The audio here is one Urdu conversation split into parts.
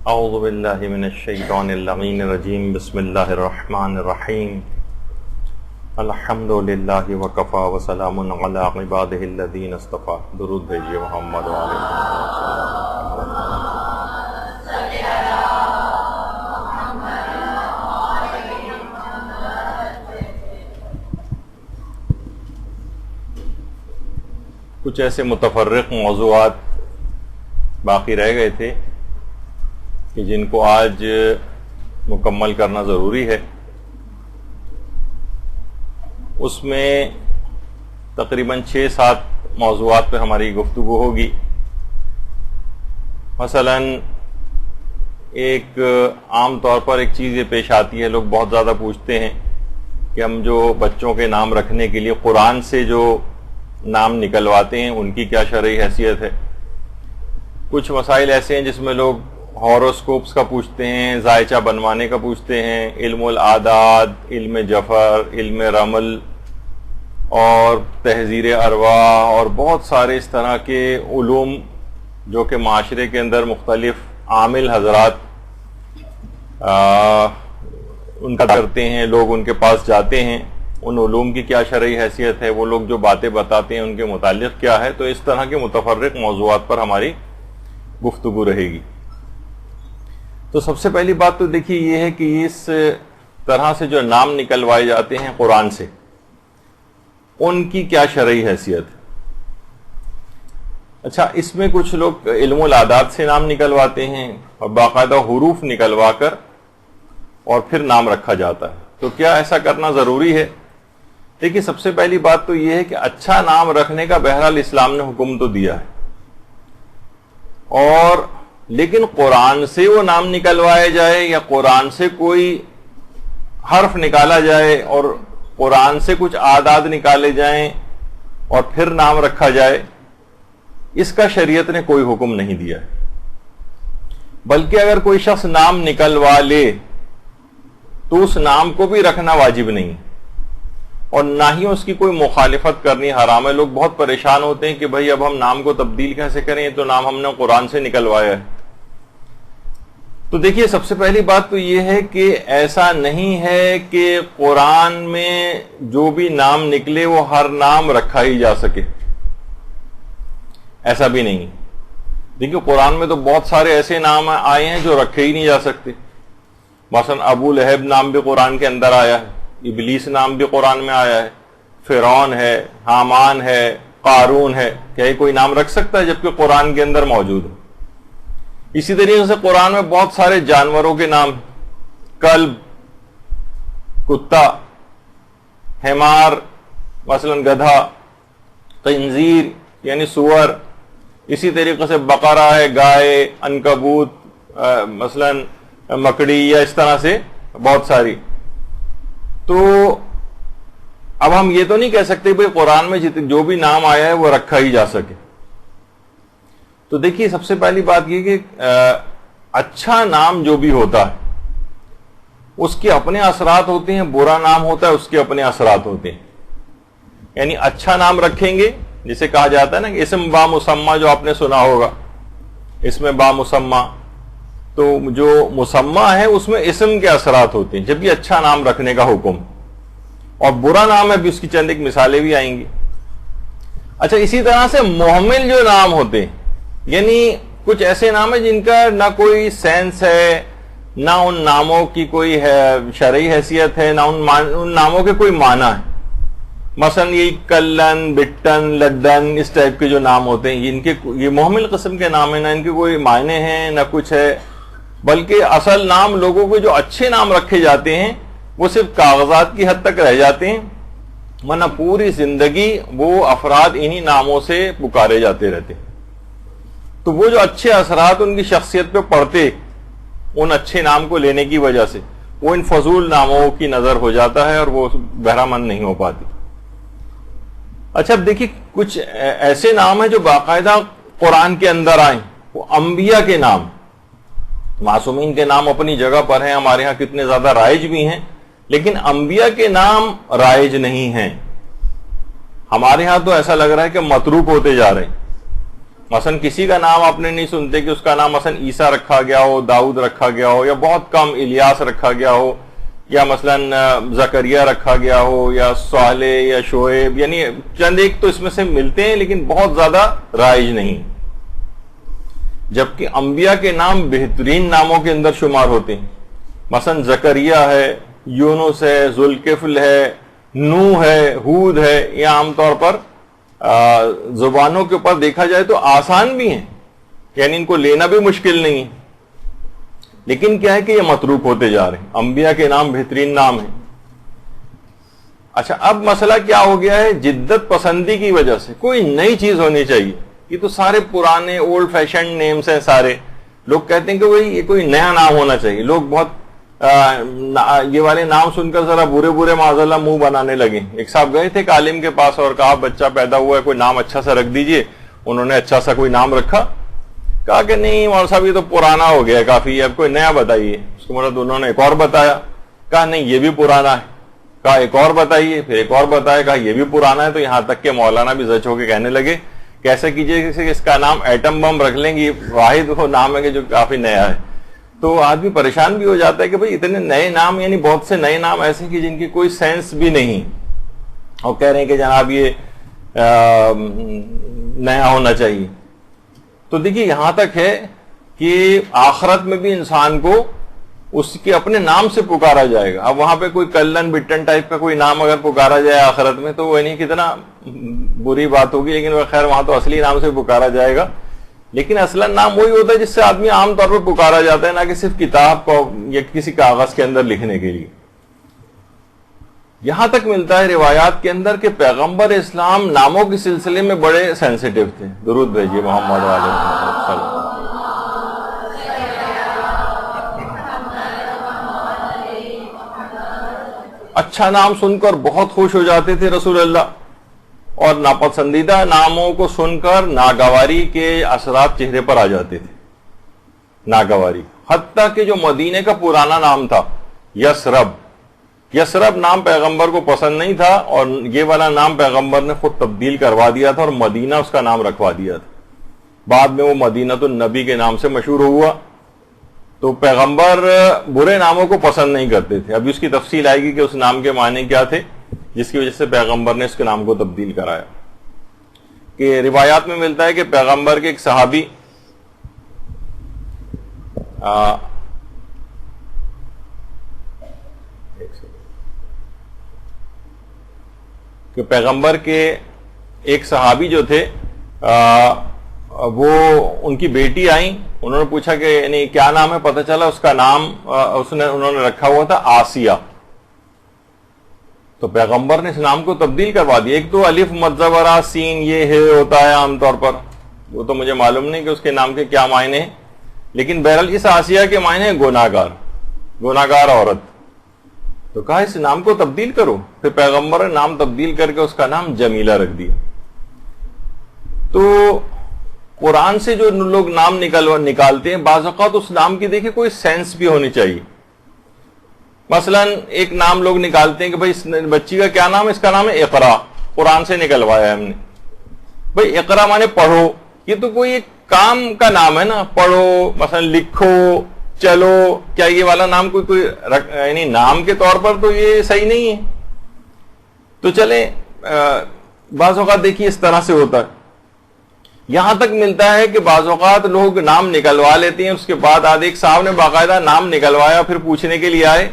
اعوذ باللہ من الشیطان اللعین الرجیم بسم اللہ الرحمن الرحیم الحمد للہ وکفا وسلام علی عبادہ الذین اصطفی. درود بھیجیے محمد وعلیہ کچھ ایسے متفرق موضوعات باقی رہ گئے تھے کہ جن کو آج مکمل کرنا ضروری ہے. اس میں تقریباً 6-7 موضوعات پہ ہماری گفتگو ہوگی. مثلا ایک عام طور پر ایک چیز یہ پیش آتی ہے، لوگ بہت زیادہ پوچھتے ہیں کہ ہم جو بچوں کے نام رکھنے کے لیے قرآن سے جو نام نکلواتے ہیں ان کی کیا شرعی حیثیت ہے. کچھ مسائل ایسے ہیں جس میں لوگ ہاروسکوپس کا پوچھتے ہیں، ذائچہ بنوانے کا پوچھتے ہیں، علم العادات، علم جفر، علم رمل اور تحذیر ارواح اور بہت سارے اس طرح کے علوم جو کہ معاشرے کے اندر مختلف عامل حضرات ان کا کرتے ہیں، لوگ ان کے پاس جاتے ہیں. ان علوم کی کیا شرعی حیثیت ہے، وہ لوگ جو باتیں بتاتے ہیں ان کے متعلق کیا ہے. تو اس طرح کے متفرق موضوعات پر ہماری گفتگو رہے گی. تو سب سے پہلی بات تو دیکھیے یہ ہے کہ اس طرح سے جو نام نکلوائے جاتے ہیں قرآن سے، ان کی کیا شرعی حیثیت ہے. اچھا، اس میں کچھ لوگ علم العادات سے نام نکلواتے ہیں اور باقاعدہ حروف نکلوا کر اور پھر نام رکھا جاتا ہے. تو کیا ایسا کرنا ضروری ہے؟ دیکھیے، سب سے پہلی بات تو یہ ہے کہ اچھا نام رکھنے کا بہرحال اسلام نے حکم تو دیا ہے، اور لیکن قرآن سے وہ نام نکلوایا جائے یا قرآن سے کوئی حرف نکالا جائے اور قرآن سے کچھ اعداد نکالے جائیں اور پھر نام رکھا جائے، اس کا شریعت نے کوئی حکم نہیں دیا ہے. بلکہ اگر کوئی شخص نام نکلوا لے تو اس نام کو بھی رکھنا واجب نہیں اور نہ ہی اس کی کوئی مخالفت کرنی حرام ہے. لوگ بہت پریشان ہوتے ہیں کہ بھائی اب ہم نام کو تبدیل کیسے کریں، تو نام ہم نے قرآن سے نکلوایا ہے. تو دیکھیے، سب سے پہلی بات تو یہ ہے کہ ایسا نہیں ہے کہ قرآن میں جو بھی نام نکلے وہ ہر نام رکھا ہی جا سکے. ایسا بھی نہیں. دیکھیے، قرآن میں تو بہت سارے ایسے نام آئے ہیں جو رکھے ہی نہیں جا سکتے. مثلا ابو لہب نام بھی قرآن کے اندر آیا ہے، ابلیس نام بھی قرآن میں آیا ہے، فرعون ہے، حامان ہے، قارون ہے. کیا یہ کوئی نام رکھ سکتا ہے جبکہ قرآن کے اندر موجود ہے؟ اسی طریقے سے قرآن میں بہت سارے جانوروں کے نام، کلب، کتا، حمار مثلا گدھا، خنزیر یعنی سور، اسی طریقے سے بقرہ ہے، گائے، عنکبوت مثلا مکڑی، یا اس طرح سے بہت ساری. تو اب ہم یہ تو نہیں کہہ سکتے بھئی قرآن میں جو بھی نام آیا ہے وہ رکھا ہی جا سکے. تو دیکھیے، سب سے پہلی بات یہ کہ اچھا نام جو بھی ہوتا ہے اس کے اپنے اثرات ہوتے ہیں، برا نام ہوتا ہے اس کے اپنے اثرات ہوتے ہیں. یعنی اچھا نام رکھیں گے، جسے کہا جاتا ہے نا کہ اسم با مسمہ، جو آپ نے سنا ہوگا، اس میں با مسمہ، تو جو مسمہ ہے اس میں اسم کے اثرات ہوتے ہیں جب یہ اچھا نام رکھنے کا حکم. اور برا نام ہے بھی اس کی چند ایک مثالیں بھی آئیں گی. اچھا، اسی طرح سے محمل جو نام ہوتے ہیں، یعنی کچھ ایسے نام ہیں جن کا نہ کوئی سینس ہے، نہ ان ناموں کی کوئی شرعی حیثیت ہے، نہ ان ناموں کے کوئی معنی ہے. مثلا یہ کلن، بٹن، لڈن، اس ٹائپ کے جو نام ہوتے ہیں، ان کے یہ محمل قسم کے نام ہیں، نہ ان کے کوئی معنی ہیں نہ کچھ ہے. بلکہ اصل نام لوگوں کے جو اچھے نام رکھے جاتے ہیں وہ صرف کاغذات کی حد تک رہ جاتے ہیں، ورنہ پوری زندگی وہ افراد انہی ناموں سے پکارے جاتے رہتے. تو وہ جو اچھے اثرات ان کی شخصیت پہ پڑتے ان اچھے نام کو لینے کی وجہ سے، وہ ان فضول ناموں کی نظر ہو جاتا ہے اور وہ بہرامند نہیں ہو پاتی. اچھا، اب دیکھیے، کچھ ایسے نام ہیں جو باقاعدہ قرآن کے اندر آئیں. وہ انبیاء کے نام، معصومین کے نام اپنی جگہ پر ہیں، ہمارے ہاں کتنے زیادہ رائج بھی ہیں، لیکن انبیاء کے نام رائج نہیں ہیں. ہمارے ہاں تو ایسا لگ رہا ہے کہ متروک ہوتے جا رہے ہیں. مثلا کسی کا نام آپ نے نہیں سنتے کہ اس کا نام مثلا عیسیٰ رکھا گیا ہو، داؤد رکھا گیا ہو، یا بہت کم الیاس رکھا گیا ہو، یا مثلا زکریا رکھا گیا ہو، یا صالح یا شعیب، یعنی چند ایک تو اس میں سے ملتے ہیں لیکن بہت زیادہ رائج نہیں، جبکہ انبیاء کے نام بہترین ناموں کے اندر شمار ہوتے ہیں. مثلا زکریا ہے، یونس ہے، ذوالکفل ہے، نوح ہے، ہود ہے. یہ عام طور پر زبانوں کے اوپر دیکھا جائے تو آسان بھی ہیں، یعنی ان کو لینا بھی مشکل نہیں ہے، لیکن کیا ہے کہ یہ متروک ہوتے جا رہے ہیں. انبیاء کے نام بہترین نام ہیں. اچھا، اب مسئلہ کیا ہو گیا ہے؟ جدت پسندی کی وجہ سے کوئی نئی چیز ہونی چاہیے. یہ تو سارے پرانے اولڈ فیشن نیمز ہیں سارے. لوگ کہتے ہیں کہ وہی یہ کوئی نیا نام ہونا چاہیے. لوگ بہت یہ والے نام سن کر ذرا برے برے معاذ اللہ منہ بنانے لگے. ایک صاحب گئے تھے ایک عالم کے پاس اور کہا بچہ پیدا ہوا ہے، کوئی نام اچھا سا رکھ دیجئے. انہوں نے اچھا سا کوئی نام رکھا. کہا کہ نہیں مولانا صاحب یہ تو پرانا ہو گیا کافی، اب کوئی نیا بتائیے. اس کے مراد انہوں نے ایک اور بتایا. کہا نہیں یہ بھی پرانا ہے. کہا ایک اور بتائیے. پھر ایک اور بتایا. کہا یہ بھی پرانا ہے. تو یہاں تک کہ مولانا بھی زچ ہو کے کہنے لگے کیسے کیجئے کہ اس کا نام ایٹم بم رکھ لیں گے، واحد وہ نام ہے کہ جو کافی نیا ہے. تو آدمی پریشان بھی ہو جاتا ہے کہ بھئی اتنے نئے نام، یعنی بہت سے نئے نام ایسے کہ جن کی کوئی سینس بھی نہیں، اور کہہ رہے ہیں کہ جناب یہ نیا ہونا چاہیے. تو دیکھیے یہاں تک ہے کہ آخرت میں بھی انسان کو اس کے اپنے نام سے پکارا جائے گا. اب وہاں پہ کوئی کلن بٹن ٹائپ کا کوئی نام اگر پکارا جائے آخرت میں تو وہ نہیں کتنا بری بات ہوگی، لیکن وہ خیر وہاں تو اصلی نام سے پکارا جائے گا. لیکن اصلا نام وہی ہوتا ہے جس سے آدمی عام طور پر پکارا جاتا ہے، نہ کہ صرف کتاب کو یا کسی کاغذ کے اندر لکھنے کے لیے. یہاں تک ملتا ہے روایات کے اندر کہ پیغمبر اسلام ناموں کے سلسلے میں بڑے سینسیٹیو تھے. درود بھیجیے محمد علیہ وسلم. اچھا نام سن کر بہت خوش ہو جاتے تھے رسول اللہ، اور ناپسندیدہ ناموں کو سن کر ناگواری کے اثرات چہرے پر آ جاتے تھے. ناگواری، حتیٰ کہ جو مدینے کا پرانا نام تھا یسرب نام پیغمبر کو پسند نہیں تھا، اور یہ والا نام پیغمبر نے خود تبدیل کروا دیا تھا اور مدینہ اس کا نام رکھوا دیا تھا. بعد میں وہ مدینہ النبی کے نام سے مشہور ہوا. تو پیغمبر برے ناموں کو پسند نہیں کرتے تھے. ابھی اس کی تفصیل آئے گی کہ اس نام کے معنی کیا تھے جس کی وجہ سے پیغمبر نے اس کے نام کو تبدیل کرایا. کہ روایات میں ملتا ہے کہ پیغمبر کے ایک صحابی کہ پیغمبر کے ایک صحابی جو تھے وہ ان کی بیٹی آئیں. انہوں نے پوچھا کہ یعنی کیا نام ہے. پتہ چلا اس کا نام انہوں نے رکھا ہوا تھا آسیہ. تو پیغمبر نے اس نام کو تبدیل کروا دیا. ایک تو الف مدزورا سین یہ ہے ہوتا ہے عام طور پر، وہ تو مجھے معلوم نہیں کہ اس کے نام کے کیا معنی ہیں، لیکن بہرحال اس آسیہ کے معنی ہیں گناہگار عورت. تو کہا اس نام کو تبدیل کرو. پھر پیغمبر نے نام تبدیل کر کے اس کا نام جمیلہ رکھ دیا. تو قرآن سے جو لوگ نام نکالتے ہیں بعض اوقات اس نام کی دیکھیں کوئی سینس بھی ہونی چاہیے. مثلا ایک نام لوگ نکالتے ہیں کہ بھائی اس بچی کا کیا نام ہے، اس کا نام ہے اقرا. قرآن سے نکلوایا ہم نے. بھائی اقرا مانے پڑھو، یہ تو کوئی ایک کام کا نام ہے نا. پڑھو مثلا لکھو چلو، کیا یہ والا نام کوئی یعنی نام کے طور پر تو یہ صحیح نہیں ہے. تو چلیں بعض اوقات دیکھیے اس طرح سے ہوتا ہے. یہاں تک ملتا ہے کہ بعض اوقات لوگ نام نکلوا لیتے ہیں، اس کے بعد ایک صاحب نے باقاعدہ نام نکلوایا، پھر پوچھنے کے لیے آئے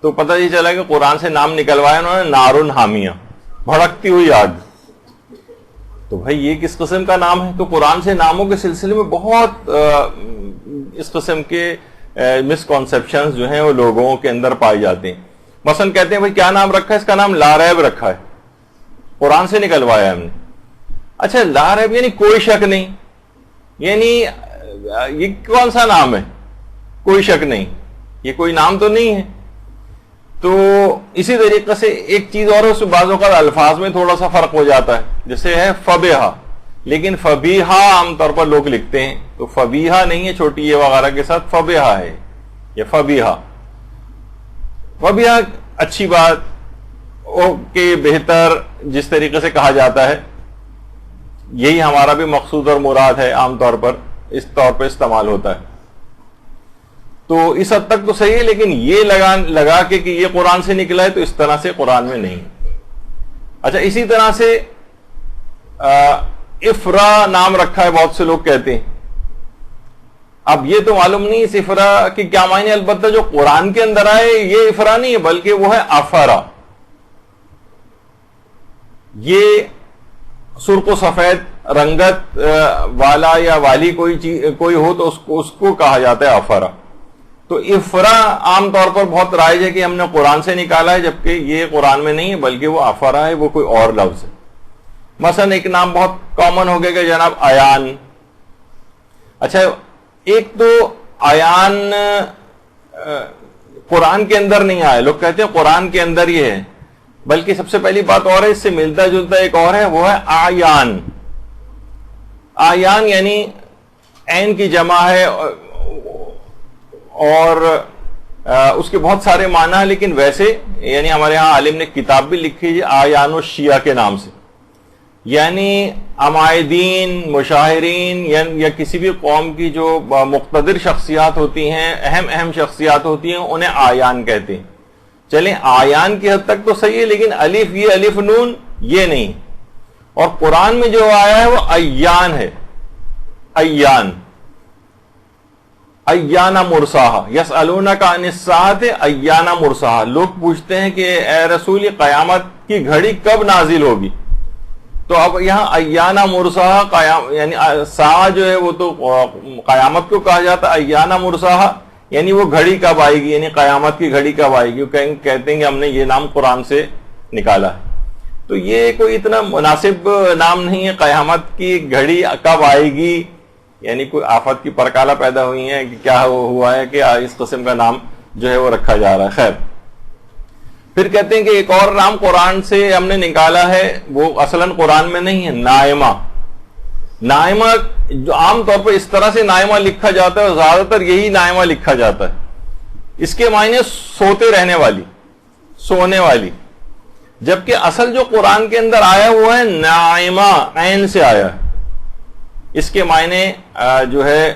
تو پتہ یہ چلا کہ قرآن سے نام نکلوایا انہوں نے نارن حامیہ، بھڑکتی ہوئی آگ. تو بھائی یہ کس قسم کا نام ہے؟ تو قرآن سے ناموں کے سلسلے میں بہت اس قسم کے مسکنسیپشنز جو ہیں وہ لوگوں کے اندر پائے جاتے ہیں. مثلا کہتے ہیں بھائی کیا نام رکھا ہے، اس کا نام لا ریب رکھا ہے، قرآن سے نکلوایا ہم نے. اچھا لا ریب یعنی کوئی شک نہیں، یعنی یہ کون سا نام ہے؟ کوئی شک نہیں، یہ کوئی نام تو نہیں ہے. تو اسی طریقے سے ایک چیز اور اس بعض اوقات الفاظ میں تھوڑا سا فرق ہو جاتا ہے. جیسے ہے فبیہا، لیکن فبیہا عام طور پر لوگ لکھتے ہیں، تو فبیہا نہیں ہے چھوٹی یہ وغیرہ کے ساتھ، فبیہا ہے. یہ فبیہا اچھی بات اوکے بہتر جس طریقے سے کہا جاتا ہے. یہی ہمارا بھی مقصود اور مراد ہے، عام طور پر اس طور پہ استعمال ہوتا ہے. تو اس حد تک تو صحیح ہے، لیکن یہ لگا کہ یہ قرآن سے نکلا ہے تو اس طرح سے قرآن میں نہیں. اچھا، اسی طرح سے افرا نام رکھا ہے، بہت سے لوگ کہتے ہیں. اب یہ تو معلوم نہیں اس افرا کی کیا معنی، البتہ جو قرآن کے اندر آئے یہ افرا نہیں ہے بلکہ وہ ہے افرا. یہ سرخ و سفید رنگت والا یا والی کوئی ہو تو اس کو کہا جاتا ہے افرا. تو افرا عام طور پر بہت رائج ہے کہ ہم نے قرآن سے نکالا ہے، جبکہ یہ قرآن میں نہیں ہے بلکہ وہ افرا ہے، وہ کوئی اور لفظ ہے. مثلا ایک نام بہت کامن ہو گیا کہ جناب ایان. اچھا، ایک تو ایان قرآن کے اندر نہیں آیا، لوگ کہتے ہیں قرآن کے اندر یہ ہے، بلکہ سب سے پہلی بات اور ہے، اس سے ملتا جلتا ایک اور ہے، وہ ہے آیان. آیان یعنی عین کی جمع ہے اور اس کے بہت سارے معنی ہیں، لیکن ویسے یعنی ہمارے ہاں عالم نے کتاب بھی لکھی ہے آیان الشیعہ کے نام سے، یعنی عمائدین، مشاہرین یا کسی بھی قوم کی جو مقتدر شخصیات ہوتی ہیں، اہم شخصیات ہوتی ہیں، انہیں آیان کہتے ہیں. چلیں آیان کی حد تک تو صحیح ہے، لیکن الف یہ الف نون یہ نہیں. اور قرآن میں جو آیا ہے وہ ایان ہے. ایان ایانا مرساہا، یسألونک عن الساعۃ ایانا مرساہا. لوگ پوچھتے ہیں کہ اے رسول قیامت کی گھڑی کب نازل ہوگی. تو اب یہاں ایانا مرساہا یعنی ساعہ جو ہے وہ تو قیامت کو کہا جاتا ہے، ایانا مرساہا یعنی وہ گھڑی کب آئے گی، یعنی قیامت کی گھڑی کب آئے گی. کہتے ہیں کہ ہم نے یہ نام قرآن سے نکالا ہے. تو یہ کوئی اتنا مناسب نام نہیں ہے. قیامت کی گھڑی کب آئے گی یعنی کوئی آفت کی پرکالہ پیدا ہوئی ہے کہ کیا ہوا ہے کہ اس قسم کا نام جو ہے وہ رکھا جا رہا ہے. خیر، پھر کہتے ہیں کہ ایک اور نام قرآن سے ہم نے نکالا ہے، وہ اصلاً قرآن میں نہیں ہے، نائمہ. نائمہ جو عام طور پر اس طرح سے نائمہ لکھا جاتا ہے، اور زیادہ تر یہی نائمہ لکھا جاتا ہے. اس کے معنی سوتے رہنے والی، سونے والی، جبکہ اصل جو قرآن کے اندر آیا وہ ہے نائمہ، عین سے آیا ہے. اس کے معنی جو ہے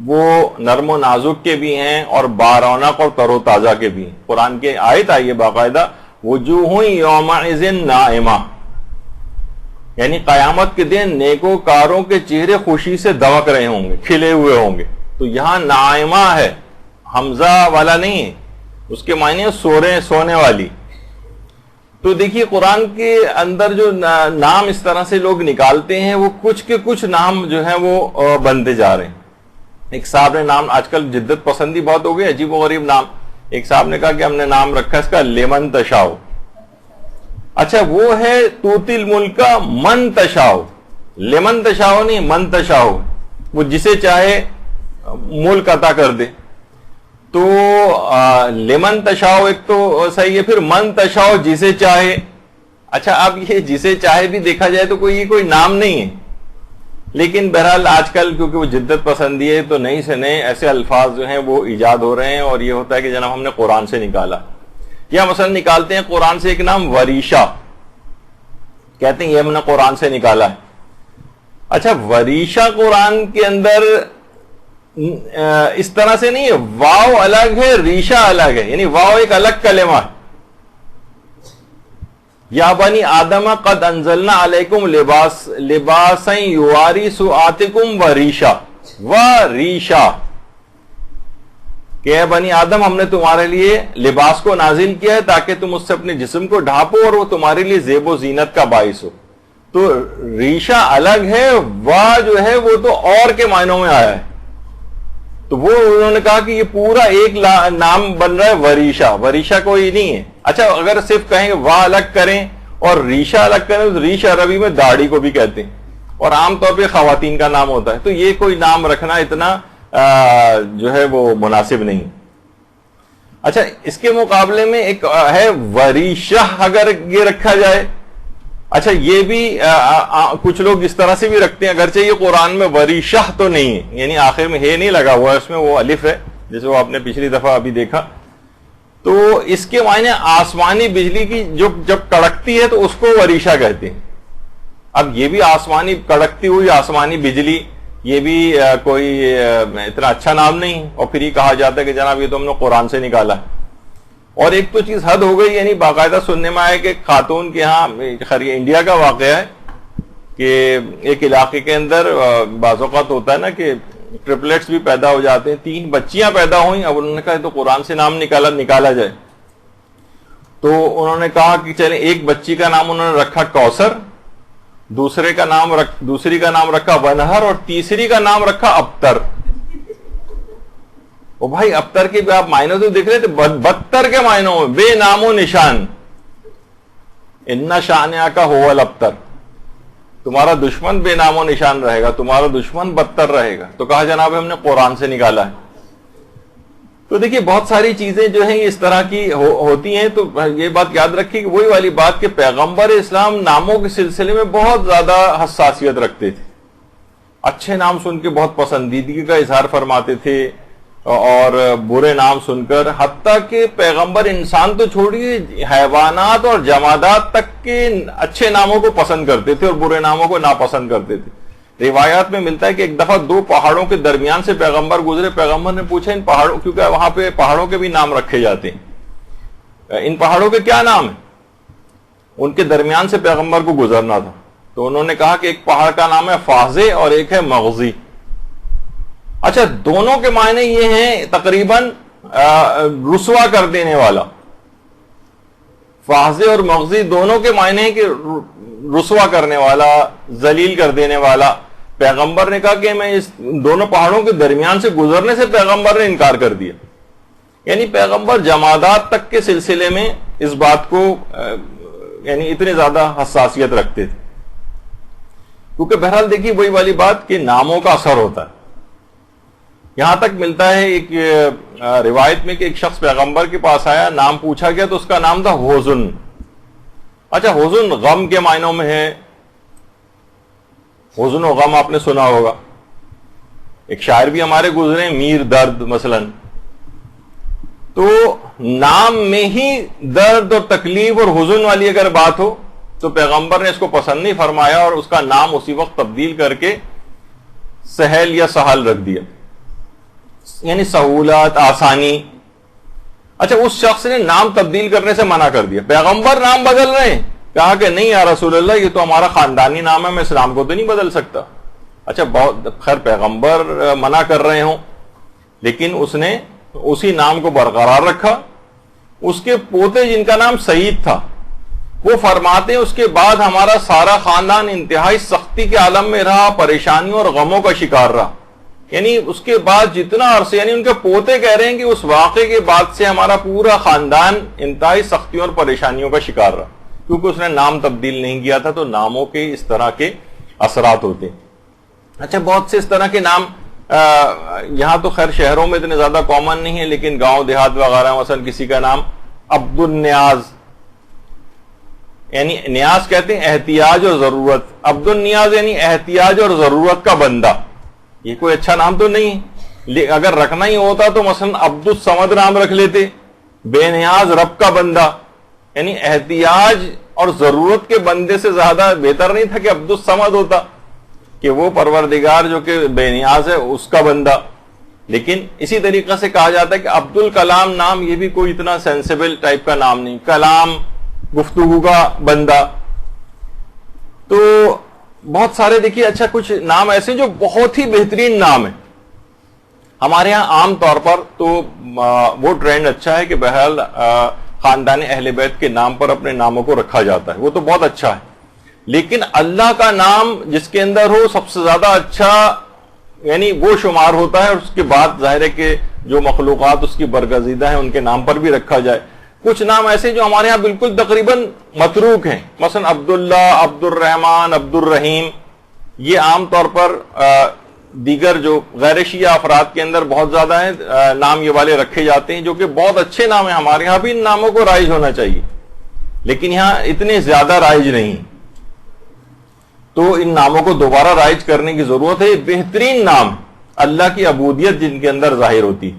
وہ نرم و نازک کے بھی ہیں اور بارونق اور تر و تازہ کے بھی ہیں. قرآن کے آیت آئی ہے باقاعدہ، وجوہ یومئذ نائمہ، یعنی قیامت کے دن نیکوکاروں کے چہرے خوشی سے دمک رہے ہوں گے، کھلے ہوئے ہوں گے. تو یہاں نائمہ ہے، حمزہ والا نہیں ہے. اس کے معنی سونے والی. تو دیکھیے قرآن کے اندر جو نام اس طرح سے لوگ نکالتے ہیں، وہ کچھ کے کچھ نام جو ہیں وہ بنتے جا رہے ہیں. ایک صاحب نے نام، آج کل جدت پسندی بہت ہو گئی، عجیب و غریب نام. ایک صاحب نے کہا کہ ہم نے نام رکھا اس کا لمن تشاؤ. اچھا، وہ ہے توتی الملک من تشاؤ. لمن تشاؤ نہیں، من تشاؤ، وہ جسے چاہے ملک عطا کر دے. تو لمن تشاؤ ایک تو صحیح ہے، پھر من تشاؤ جسے چاہے. اچھا، اب یہ جسے چاہے بھی دیکھا جائے تو یہ کوئی نام نہیں ہے، لیکن بہرحال آج کل کیونکہ وہ جدت پسندی ہے تو نئی سے نئے ایسے الفاظ جو ہیں وہ ایجاد ہو رہے ہیں، اور یہ ہوتا ہے کہ جناب ہم نے قرآن سے نکالا. یا مثلا نکالتے ہیں قرآن سے ایک نام وریشہ، کہتے ہیں یہ ہم نے قرآن سے نکالا ہے. اچھا، وریشہ قرآن کے اندر اس طرح سے نہیں ہے، واو الگ ہے، ریشہ الگ ہے، یعنی واو ایک الگ کلمہ ہے. یا بنی آدم قد انزلنا علیکم لباسا یواری سوآتکم وریشہ، وریشہ کہ اے بنی آدم ہم نے تمہارے لیے لباس کو نازل کیا ہے تاکہ تم اس سے اپنے جسم کو ڈھانپو اور وہ تمہارے لیے زیب و زینت کا باعث ہو. تو ریشہ الگ ہے، وا جو ہے وہ تو اور کے معنوں میں آیا ہے. تو وہ انہوں نے کہا کہ یہ پورا ایک نام بن رہا ہے وریشہ. وریشہ کوئی نہیں ہے. اچھا، اگر صرف کہیں کہ وا الگ کریں اور ریشہ الگ کریں تو ریشہ عربی میں داڑھی کو بھی کہتے ہیں اور عام طور پہ خواتین کا نام ہوتا ہے. تو یہ کوئی نام رکھنا اتنا جو ہے وہ مناسب نہیں. اچھا، اس کے مقابلے میں ایک ہے وریشہ، اگر یہ رکھا جائے. اچھا، یہ بھی کچھ لوگ اس طرح سے بھی رکھتے ہیں، اگرچہ یہ قرآن میں وریشہ تو نہیں ہے، یعنی آخر میں ہے نہیں لگا ہوا ہے، اس میں وہ الف ہے جیسے وہ آپ نے پچھلی دفعہ ابھی دیکھا. تو اس کے معنی آسمانی بجلی کی جب کڑکتی ہے تو اس کو وریشہ کہتے ہیں. اب یہ بھی آسمانی کڑکتی ہوئی آسمانی بجلی، یہ بھی کوئی اتنا اچھا نام نہیں، اور پھر یہ کہا جاتا ہے کہ جناب یہ تو ہم نے قرآن سے نکالا ہے۔ اور ایک تو چیز حد ہو گئی، یعنی باقاعدہ سننے میں آیا کہ خاتون کے ہاں، خیر یہ انڈیا کا واقعہ ہے کہ ایک علاقے کے اندر بعض اوقات ہوتا ہے نا کہ ٹرپلیٹس بھی پیدا ہو جاتے ہیں، 3 بچیاں پیدا ہوئیں، اب انہوں نے کہا تو قرآن سے نام نکالا جائے، تو انہوں نے کہا کہ چلیں ایک بچی کا نام انہوں نے رکھا کوثر، دوسری کا نام رکھا ونہر، اور تیسری کا نام رکھا ابتر۔ او بھائی ابتر کے بھی آپ معنی تو دیکھ رہے تھے، 72 کے معنوں میں، بے نام و نشان، ان شانئک هو الابتر، تمہارا دشمن بے نام و نشان رہے گا، تمہارا دشمن بدتر رہے گا۔ تو کہا جناب ہم نے قرآن سے نکالا ہے۔ تو دیکھیے بہت ساری چیزیں جو ہیں اس طرح کی ہوتی ہیں، تو یہ بات یاد رکھیے کہ وہی والی بات کہ پیغمبر اسلام ناموں کے سلسلے میں بہت زیادہ حساسیت رکھتے تھے، اچھے نام سن کے بہت پسندیدگی کا اظہار فرماتے تھے، اور برے نام سن کر حتیٰ کہ پیغمبر انسان تو چھوڑیے، حیوانات اور جمادات تک کے اچھے ناموں کو پسند کرتے تھے اور برے ناموں کو ناپسند کرتے تھے۔ روایات میں ملتا ہے کہ ایک دفعہ 2 پہاڑوں کے درمیان سے پیغمبر گزرے، پیغمبر نے پوچھا ان پہاڑوں، کیونکہ وہاں پہ پہاڑوں کے بھی نام رکھے جاتے ہیں، ان پہاڑوں کے کیا نام ہیں؟ ان کے درمیان سے پیغمبر کو گزرنا تھا، تو انہوں نے کہا کہ ایک پہاڑ کا نام ہے فازے اور ایک ہے مغزی۔ اچھا دونوں کے معنی یہ ہیں تقریباً رسوا کر دینے والا، فازے اور مغزی دونوں کے معنی ہیں کہ رسوا کرنے والا، ذلیل کر دینے والا۔ پیغمبر نے کہا کہ میں اس دونوں پہاڑوں کے درمیان سے گزرنے سے پیغمبر نے انکار کر دیا، یعنی پیغمبر جمادات تک کے سلسلے میں اس بات کو یعنی اتنے زیادہ حساسیت رکھتے تھے، کیونکہ بہرحال دیکھیے وہی والی بات کہ ناموں کا اثر ہوتا ہے۔ یہاں تک ملتا ہے ایک روایت میں کہ ایک شخص پیغمبر کے پاس آیا، نام پوچھا گیا تو اس کا نام تھا حزن۔ اچھا حزن غم کے معنوں میں ہے، حزن و غم آپ نے سنا ہوگا، ایک شاعر بھی ہمارے گزرے میر درد مثلا، تو نام میں ہی درد اور تکلیف اور حزن والی اگر بات ہو تو پیغمبر نے اس کو پسند نہیں فرمایا اور اس کا نام اسی وقت تبدیل کر کے سہل یا سہل رکھ دیا، یعنی سہولت، آسانی۔ اچھا اس شخص نے نام تبدیل کرنے سے منع کر دیا، پیغمبر نام بدل رہے ہیں، کہا کہ نہیں یا رسول اللہ یہ تو ہمارا خاندانی نام ہے، میں اس نام کو تو نہیں بدل سکتا۔ اچھا بہت خیر پیغمبر منع کر رہے ہوں، لیکن اس نے اسی نام کو برقرار رکھا۔ اس کے پوتے جن کا نام سعید تھا وہ فرماتے ہیں اس کے بعد ہمارا سارا خاندان انتہائی سختی کے عالم میں رہا، پریشانیوں اور غموں کا شکار رہا، یعنی اس کے بعد جتنا عرصہ، یعنی ان کے پوتے کہہ رہے ہیں کہ اس واقعے کے بعد سے ہمارا پورا خاندان انتہائی سختیوں اور پریشانیوں کا شکار رہا، کیونکہ اس نے نام تبدیل نہیں کیا تھا۔ تو ناموں کے اس طرح کے اثرات ہوتے ہیں۔ اچھا بہت سے اس طرح کے نام یہاں تو خیر شہروں میں اتنے زیادہ کامن نہیں ہے، لیکن گاؤں دیہات وغیرہ مثلا کسی کا نام عبد النیاز، یعنی نیاز کہتے ہیں احتیاج اور ضرورت، عبد النیاز یعنی احتیاج اور ضرورت کا بندہ۔ یہ کوئی اچھا نام تو نہیں، اگر رکھنا ہی ہوتا تو مثلا عبد الصمد نام رکھ لیتے، بے نیاز رب کا بندہ، یعنی احتیاج اور ضرورت کے بندے سے زیادہ بہتر نہیں تھا کہ عبد الصمد ہوتا، کہ وہ پروردگار جو کہ بے نیاز ہے اس کا بندہ۔ لیکن اسی طریقے سے کہا جاتا ہے کہ عبد الکلام نام، یہ بھی کوئی اتنا سینسیبل ٹائپ کا نام نہیں، کلام گفتگو کا بندہ۔ تو بہت سارے دیکھیے اچھا کچھ نام ایسے جو بہت ہی بہترین نام ہیں ہمارے ہاں عام طور پر، تو وہ ٹرینڈ اچھا ہے کہ بہرحال خاندان اہل بیت کے نام پر اپنے ناموں کو رکھا جاتا ہے، وہ تو بہت اچھا ہے۔ لیکن اللہ کا نام جس کے اندر ہو سب سے زیادہ اچھا یعنی وہ شمار ہوتا ہے، اور اس کے بعد ظاہر ہے کہ جو مخلوقات اس کی برگزیدہ ہیں ان کے نام پر بھی رکھا جائے۔ کچھ نام ایسے جو ہمارے ہاں بالکل تقریباً متروک ہیں، مثلا عبداللہ، عبد الرحمن، عبد الرحیم، یہ عام طور پر دیگر جو غیر شیعہ افراد کے اندر بہت زیادہ ہیں نام یہ والے رکھے جاتے ہیں، جو کہ بہت اچھے نام ہیں۔ ہمارے ہاں بھی ان ناموں کو رائج ہونا چاہیے، لیکن یہاں اتنے زیادہ رائج نہیں، تو ان ناموں کو دوبارہ رائج کرنے کی ضرورت ہے۔ بہترین نام اللہ کی عبودیت جن کے اندر ظاہر ہوتی ہے۔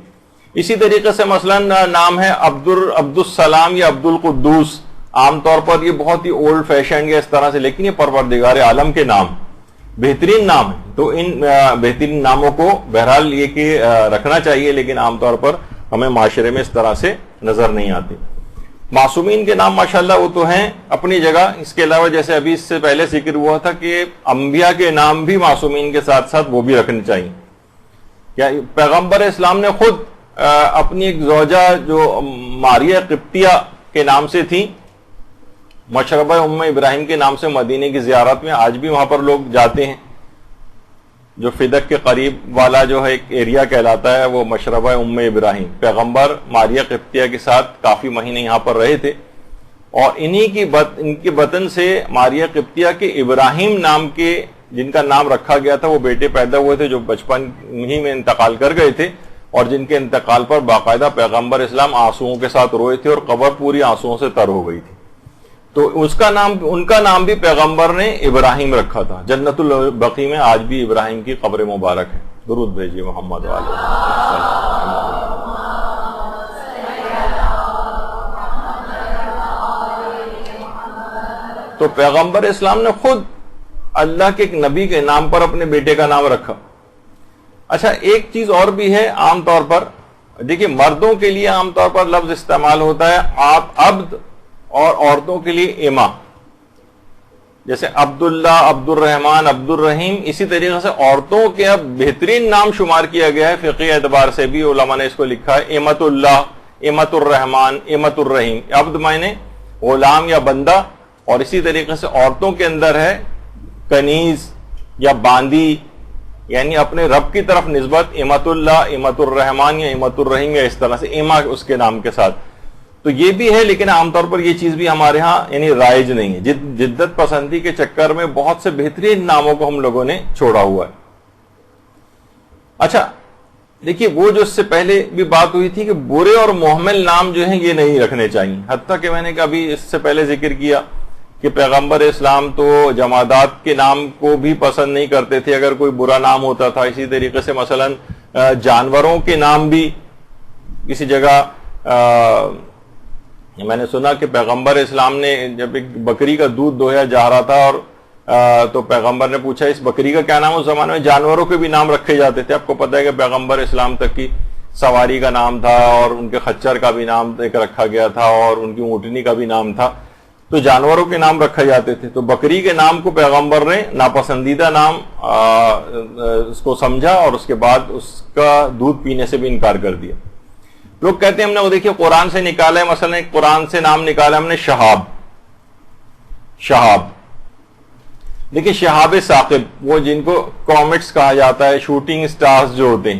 اسی طریقے سے مثلا نام ہے عبد السلام یا عبد القدوس، عام طور پر یہ بہت ہی اولڈ فیشن یا اس طرح سے، لیکن یہ پروردگار عالم کے نام بہترین نام ہیں، تو ان بہترین ناموں کو بہرحال یہ کہ رکھنا چاہیے، لیکن عام طور پر ہمیں معاشرے میں اس طرح سے نظر نہیں آتے۔ معصومین کے نام ماشاءاللہ وہ تو ہیں اپنی جگہ، اس کے علاوہ جیسے ابھی اس سے پہلے ذکر ہوا تھا کہ انبیاء کے نام بھی معصومین کے ساتھ ساتھ وہ بھی رکھنے چاہیے۔ کیا پیغمبر اسلام نے خود اپنی ایک زوجہ جو ماریہ قبطیہ کے نام سے تھی، مشربہ ام ابراہیم کے نام سے مدینے کی زیارت میں آج بھی وہاں پر لوگ جاتے ہیں، جو فدق کے قریب والا جو ہے ایک ایریا کہلاتا ہے وہ مشربہ ام ابراہیم۔ پیغمبر ماریہ قبطیہ کے ساتھ کافی مہینے یہاں پر رہے تھے، اور ان کے بطن سے ماریہ قبطیہ کے ابراہیم نام کے جن کا نام رکھا گیا تھا وہ بیٹے پیدا ہوئے تھے جو بچپن ہی میں انتقال کر گئے تھے، اور جن کے انتقال پر باقاعدہ پیغمبر اسلام آنسوؤں کے ساتھ روئے تھے اور قبر پوری آنسوؤں سے تر ہو گئی تھی، تو ان کا نام بھی پیغمبر نے ابراہیم رکھا تھا۔ جنت البقیع میں آج بھی ابراہیم کی قبر مبارک ہے۔ درود بھیجیے محمد والے۔ تو پیغمبر اسلام نے خود اللہ کے ایک نبی کے نام پر اپنے بیٹے کا نام رکھا۔ اچھا ایک چیز اور بھی ہے، عام طور پر دیکھیے مردوں کے لیے عام طور پر لفظ استعمال ہوتا ہے عبد، اور عورتوں کے لیے اما، جیسے عبداللہ، عبد الرحمن، عبد الرحیم۔ اسی طریقے سے عورتوں کے اب بہترین نام شمار کیا گیا ہے، فقہی اعتبار سے بھی علماء نے اس کو لکھا ہے امت اللہ، امت الرحمن، امت الرحیم۔ عبد معنی غلام یا بندہ، اور اسی طریقے سے عورتوں کے اندر ہے کنیز یا باندی، یعنی اپنے رب کی طرف نسبت امت اللہ، امت الرحمن یا امت الرحیم، یا اس طرح سے اما اس کے نام کے ساتھ۔ تو یہ بھی ہے، لیکن عام طور پر یہ چیز بھی ہمارے ہاں یعنی رائج نہیں ہے۔ جدت پسندی کے چکر میں بہت سے بہترین ناموں کو ہم لوگوں نے چھوڑا ہوا ہے۔ اچھا دیکھیے وہ جو اس سے پہلے بھی بات ہوئی تھی کہ برے اور محمل نام جو ہیں یہ نہیں رکھنے چاہیے، حتیٰ کہ میں نے ابھی اس سے پہلے ذکر کیا کہ پیغمبر اسلام تو جمادات کے نام کو بھی پسند نہیں کرتے تھے اگر کوئی برا نام ہوتا تھا۔ اسی طریقے سے مثلا جانوروں کے نام بھی کسی جگہ میں نے سنا کہ پیغمبر اسلام نے جب ایک بکری کا دودھ دوہیا جا رہا تھا اور تو پیغمبر نے پوچھا اس بکری کا کیا نام؟ اس زمانے میں جانوروں کے بھی نام رکھے جاتے تھے۔ آپ کو پتہ ہے کہ پیغمبر اسلام تک کی سواری کا نام تھا، اور ان کے خچر کا بھی نام ایک رکھا گیا تھا، اور ان کی اونٹنی کا بھی نام تھا، تو جانوروں کے نام رکھے جاتے تھے۔ تو بکری کے نام کو پیغمبر نے ناپسندیدہ نام اس کو سمجھا، اور اس کے بعد اس کا دودھ پینے سے بھی انکار کر دیا۔ لوگ کہتے ہیں ہم نے وہ دیکھیے قرآن سے نکالا ہے، مثلا قرآن سے نام نکالا ہم نے شہاب، دیکھیے شہاب ثاقب، وہ جن کو کومیٹس کہا جاتا ہے، شوٹنگ سٹارز جو ہوتے ہیں،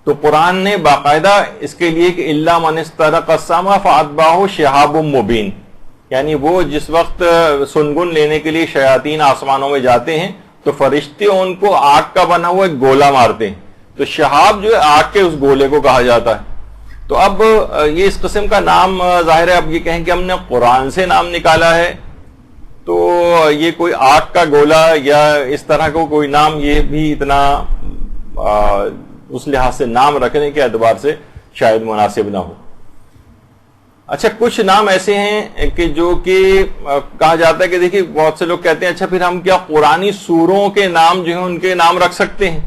تو قرآن نے باقاعدہ اس کے لیے کہ الا من استرق السما فاتبعہ شہاب مبین، یعنی وہ جس وقت سنگن لینے کے لیے شیاطین آسمانوں میں جاتے ہیں تو فرشتے ان کو آگ کا بنا ہوا ایک گولا مارتے ہیں، تو شہاب جو ہے آگ کے اس گولے کو کہا جاتا ہے۔ تو اب یہ اس قسم کا نام ظاہر ہے، اب یہ کہیں کہ ہم نے قرآن سے نام نکالا ہے تو یہ کوئی آگ کا گولا یا اس طرح کو کوئی نام یہ بھی اتنا اس لحاظ سے نام رکھنے کے اعتبار سے شاید مناسب نہ ہو۔ اچھا کچھ نام ایسے ہیں کہ جو کہ کہا جاتا ہے کہ دیکھیے بہت سے لوگ کہتے ہیں اچھا پھر ہم کیا قرآنی سوروں کے نام جو ہیں ان کے نام رکھ سکتے ہیں؟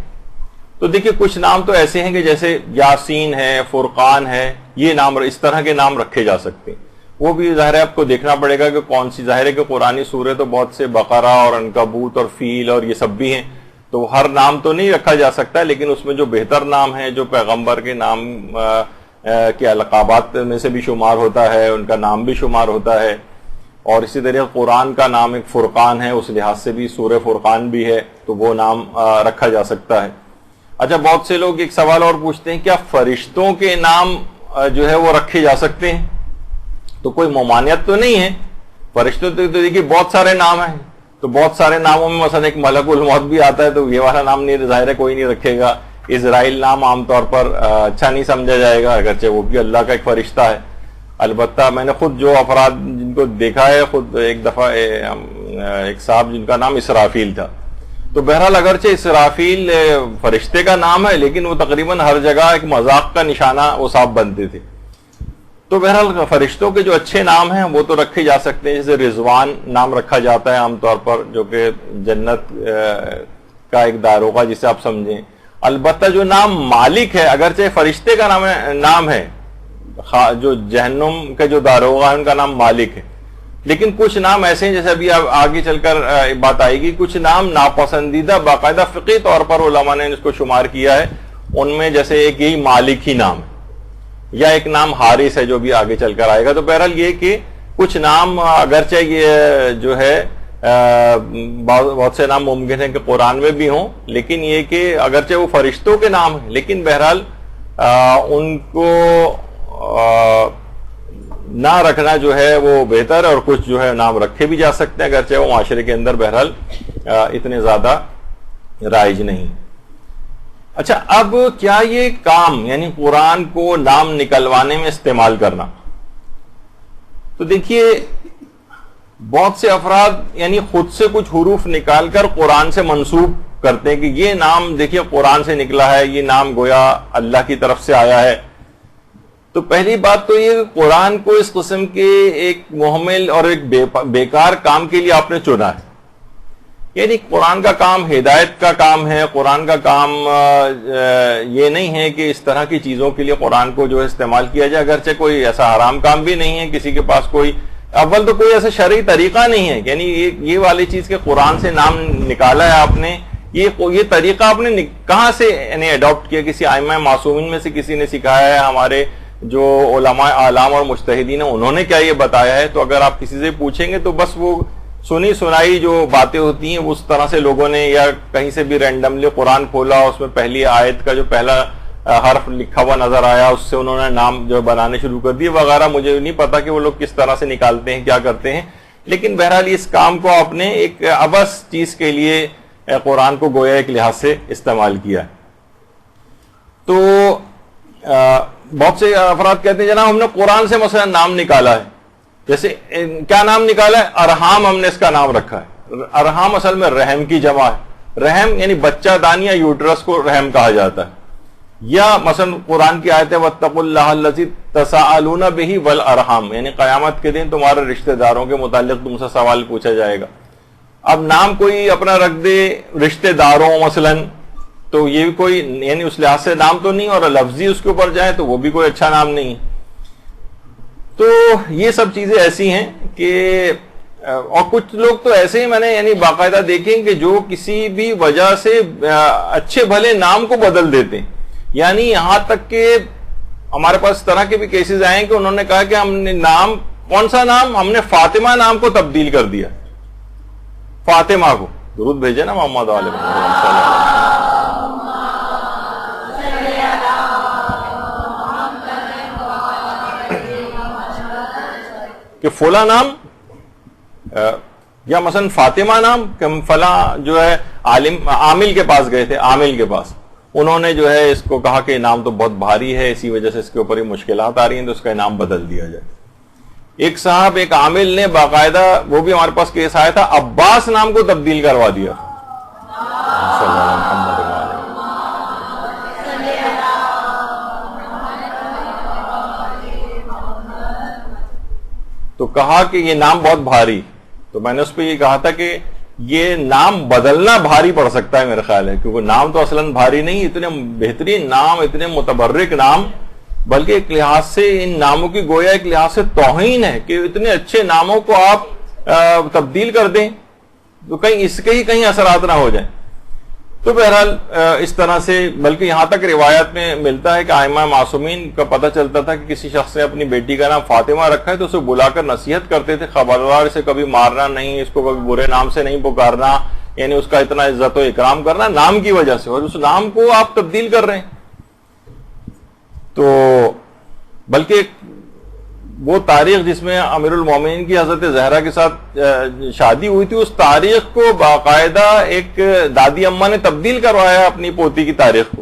تو دیکھیے کچھ نام تو ایسے ہیں کہ جیسے یاسین ہے، فرقان ہے، یہ نام اس طرح کے نام رکھے جا سکتے ہیں۔ وہ بھی ظاہر ہے آپ کو دیکھنا پڑے گا کہ کون سی، ظاہر ہے کہ قرآنی سورے تو بہت سے بقرہ اور عنکبوت اور فیل اور یہ سب بھی ہیں، تو ہر نام تو نہیں رکھا جا سکتا، لیکن اس میں جو بہتر نام ہے جو پیغمبر کے نام کے القابات میں سے بھی شمار ہوتا ہے، ان کا نام بھی شمار ہوتا ہے، اور اسی طرح قرآن کا نام ایک فرقان ہے، اس لحاظ سے بھی سورہ فرقان بھی ہے، تو وہ نام رکھا جا سکتا ہے۔ اچھا بہت سے لوگ ایک سوال اور پوچھتے ہیں کیا فرشتوں کے نام جو ہے وہ رکھے جا سکتے ہیں؟ تو کوئی ممانعت تو نہیں ہے، فرشتوں تو دیکھیے بہت سارے نام ہیں، تو بہت سارے ناموں میں مثلا ایک ملک الموت بھی آتا ہے، تو یہ والا نام نہیں، ظاہر ہے کوئی نہیں رکھے گا۔ اسرائیل نام عام طور پر اچھا نہیں سمجھا جائے گا، اگرچہ وہ بھی اللہ کا ایک فرشتہ ہے۔ البتہ میں نے خود جو افراد جن کو دیکھا ہے، خود ایک دفعہ ایک صاحب جن کا نام اسرافیل تھا، تو بہرحال اگرچہ اسرافیل فرشتے کا نام ہے لیکن وہ تقریباً ہر جگہ ایک مذاق کا نشانہ وہ صاحب بنتے تھے۔ تو بہرحال فرشتوں کے جو اچھے نام ہیں وہ تو رکھے جا سکتے ہیں، جیسے رضوان نام رکھا جاتا ہے عام طور پر، جو کہ جنت کا ایک داروغہ جسے آپ سمجھیں۔ البتہ جو نام مالک ہے، اگرچہ فرشتے کا نام ہے، جو جہنم کے جو داروغہ ہیں ان کا نام مالک ہے، لیکن کچھ نام ایسے ہیں، جیسے ابھی آگے چل کر بات آئے گی، کچھ نام ناپسندیدہ باقاعدہ فقہی طور پر علماء نے اس کو شمار کیا ہے، ان میں جیسے ایک یہی مالک ہی نام ہے، یا ایک نام حارث ہے جو بھی آگے چل کر آئے گا۔ تو بہرحال یہ کہ کچھ نام اگرچہ یہ جو ہے بہت سے نام ممکن ہے کہ قرآن میں بھی ہوں، لیکن یہ کہ اگرچہ وہ فرشتوں کے نام ہیں، لیکن بہرحال ان کو نہ رکھنا جو ہے وہ بہتر ہے، اور کچھ جو ہے نام رکھے بھی جا سکتے ہیں، اگرچہ وہ معاشرے کے اندر بہرحال اتنے زیادہ رائج نہیں۔ اچھا، اب کیا یہ کام یعنی قرآن کو نام نکلوانے میں استعمال کرنا، تو دیکھیے بہت سے افراد یعنی خود سے کچھ حروف نکال کر قرآن سے منسوب کرتے ہیں کہ یہ نام دیکھیے قرآن سے نکلا ہے، یہ نام گویا اللہ کی طرف سے آیا ہے۔ تو پہلی بات تو یہ قرآن کو اس قسم کے ایک محمل اور ایک بیکار کام کے لیے آپ نے چنا ہے، یعنی قرآن کا کام ہدایت کا کام ہے، قرآن کا کام یہ نہیں ہے کہ اس طرح کی چیزوں کے لیے قرآن کو جو ہے استعمال کیا جائے، اگرچہ کوئی ایسا حرام کام بھی نہیں ہے، کسی کے پاس کوئی اول تو کوئی ایسا شرعی طریقہ نہیں ہے، یعنی یہ والی چیز کہ قرآن سے نام نکالا ہے آپ نے، یہ طریقہ آپ نے کہاں سے یعنی اڈاپٹ کیا؟ کسی ائمہ معصومین میں سے کسی نے سکھایا ہے؟ ہمارے جو علماء اعلام اور مجتہدین ہیں انہوں نے کیا یہ بتایا ہے؟ تو اگر آپ کسی سے پوچھیں گے تو بس وہ سنی سنائی جو باتیں ہوتی ہیں اس طرح سے لوگوں نے، یا کہیں سے بھی رینڈملی قرآن کھولا، اس میں پہلی آیت کا جو پہلا حرف لکھا ہوا نظر آیا، اس سے انہوں نے نام جو بنانے شروع کر دیے وغیرہ۔ مجھے نہیں پتا کہ وہ لوگ کس طرح سے نکالتے ہیں، کیا کرتے ہیں، لیکن بہرحال اس کام کو آپ نے ایک عبث چیز کے لیے قرآن کو گویا ایک لحاظ سے استعمال کیا ہے۔ تو بہت سے افراد کہتے ہیں جناب ہم نے قرآن سے مثلا نام نکالا ہے، جیسے کیا نام نکالا ہے؟ ارحام ہم نے اس کا نام رکھا ہے۔ ارحام اصل میں رحم کی جمع ہے، رحم یعنی بچہ دانی یا یوٹرس کو رحم کہا جاتا ہے۔ یا مثلا قرآن کی آیت ہے وَاتَّقُوا اللَّهَ الَّذِي تَسَاءَلُونَ بِهِ وَالْأَرْحَامَ، یعنی قیامت کے دن تمہارے رشتہ داروں کے متعلق تم سے سوال پوچھا جائے گا۔ اب نام کوئی اپنا رکھ دے رشتہ داروں مثلا، تو یہ بھی کوئی یعنی اس لحاظ سے نام تو نہیں، اور لفظی اس کے اوپر جائے تو وہ بھی کوئی اچھا نام نہیں ہے۔ تو یہ سب چیزیں ایسی ہیں کہ اور کچھ لوگ تو ایسے ہی میں نے یعنی باقاعدہ دیکھیں کہ جو کسی بھی وجہ سے اچھے بھلے نام کو بدل دیتے ہیں، یعنی یہاں تک کہ ہمارے پاس اس طرح کے بھی کیسز آئے ہیں کہ انہوں نے کہا کہ ہم نے نام کون سا نام، ہم نے فاطمہ نام کو تبدیل کر دیا، فاطمہ کو درود بھیجے نا محمد علیہ وسلم، کہ فلاں نام یا مثلا فاطمہ نام، کہ فلاں جو ہے عالم عامل کے پاس گئے تھے، عامل کے پاس انہوں نے جو ہے اس کو کہا کہ نام تو بہت بھاری ہے، اسی وجہ سے اس کے اوپر ہی مشکلات آ رہی ہیں، تو اس کا نام بدل دیا جائے۔ ایک صاحب ایک عامل نے باقاعدہ، وہ بھی ہمارے پاس کیس آیا تھا، عباس نام کو تبدیل کروا دیا۔ تو کہا کہ یہ نام بہت بھاری، تو میں نے اس پہ یہ کہا تھا کہ یہ نام بدلنا بھاری پڑ سکتا ہے میرا خیال ہے، کیونکہ نام تو اصلاً بھاری نہیں، اتنے بہترین نام، اتنے متبرک نام، بلکہ ایک لحاظ سے ان ناموں کی گویا ایک لحاظ سے توہین ہے کہ اتنے اچھے ناموں کو آپ تبدیل کر دیں تو کہیں اس کے ہی کہیں اثرات نہ ہو جائیں۔ تو بہرحال اس طرح سے، بلکہ یہاں تک روایت میں ملتا ہے کہ ائمہ معصومین کا پتہ چلتا تھا کہ کسی شخص نے اپنی بیٹی کا نام فاطمہ رکھا ہے تو اسے بلا کر نصیحت کرتے تھے، خبردار اسے کبھی مارنا نہیں، اس کو کبھی برے نام سے نہیں پکارنا، یعنی اس کا اتنا عزت و اکرام کرنا نام کی وجہ سے، اور اس نام کو آپ تبدیل کر رہے ہیں۔ تو بلکہ وہ تاریخ جس میں امیر المومنین کی حضرت زہرا کے ساتھ شادی ہوئی تھی، اس تاریخ کو باقاعدہ ایک دادی اماں نے تبدیل کروایا اپنی پوتی کی تاریخ کو۔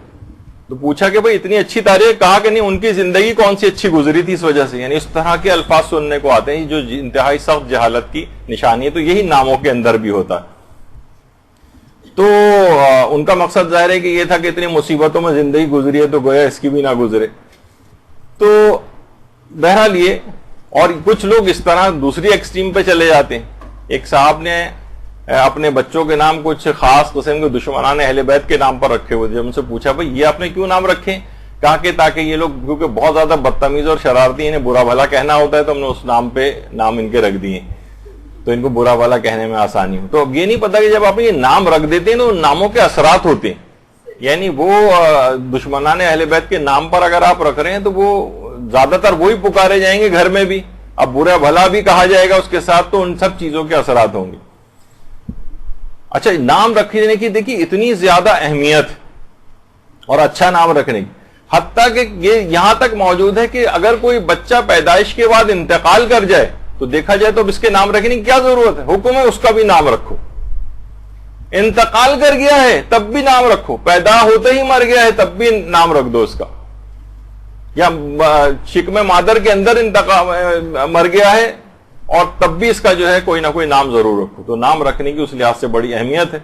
تو پوچھا کہ بھئی اتنی اچھی تاریخ، کہا کہ نہیں، ان کی زندگی کون سی اچھی گزری تھی اس وجہ سے، یعنی اس طرح کے الفاظ سننے کو آتے ہیں جو انتہائی سخت جہالت کی نشانی ہے۔ تو یہی ناموں کے اندر بھی ہوتا ہے۔ تو ان کا مقصد ظاہر ہے کہ یہ تھا کہ اتنی مصیبتوں میں زندگی گزری ہے تو گویا اس کی بھی نہ گزرے۔ تو بہرحال یہ، اور کچھ لوگ اس طرح دوسری ایکسٹریم پہ چلے جاتے ہیں. ایک صاحب نے اپنے بچوں کے نام کچھ خاص قسم کے دشمنان اہل بیت کے نام پر رکھے ہوئے. جب ان سے پوچھا بھائی یہ آپ نے کیوں نام رکھے، کہا کہ تاکہ یہ لوگ کیونکہ بہت زیادہ بدتمیز اور شرارتی، انہیں برا بھلا کہنا ہوتا ہے، تو ہم نے اس نام پہ نام ان کے رکھ دیے تو ان کو برا بھلا کہنے میں آسانی ہو. تو اب یہ نہیں پتا کہ جب آپ یہ نام رکھ دیتے ہیں تو ان ناموں کے اثرات ہوتے ہیں. یعنی وہ دشمنان اہل بیت کے نام پر اگر آپ رکھ رہے ہیں تو وہ زیادہ تر وہی پکارے جائیں گے گھر میں بھی، اب برا بھلا بھی کہا جائے گا اس کے ساتھ، تو ان سب چیزوں کے اثرات ہوں گے. اچھا، نام رکھنے کی دیکھیے اتنی زیادہ اہمیت اور اچھا نام رکھنے کی، حتیٰ کہ یہ یہاں تک موجود ہے کہ اگر کوئی بچہ پیدائش کے بعد انتقال کر جائے تو دیکھا جائے تو اب اس کے نام رکھنے کی کیا ضرورت ہے، حکم ہے اس کا بھی نام رکھو. انتقال کر گیا ہے تب بھی نام رکھو، پیدا ہوتے ہی مر گیا ہے تب بھی نام رکھ دو اس کا، یا شکم مادر کے اندر مر گیا ہے اور تب بھی اس کا جو ہے کوئی نہ کوئی نام ضرور رکھو. تو نام رکھنے کی اس لحاظ سے بڑی اہمیت ہے.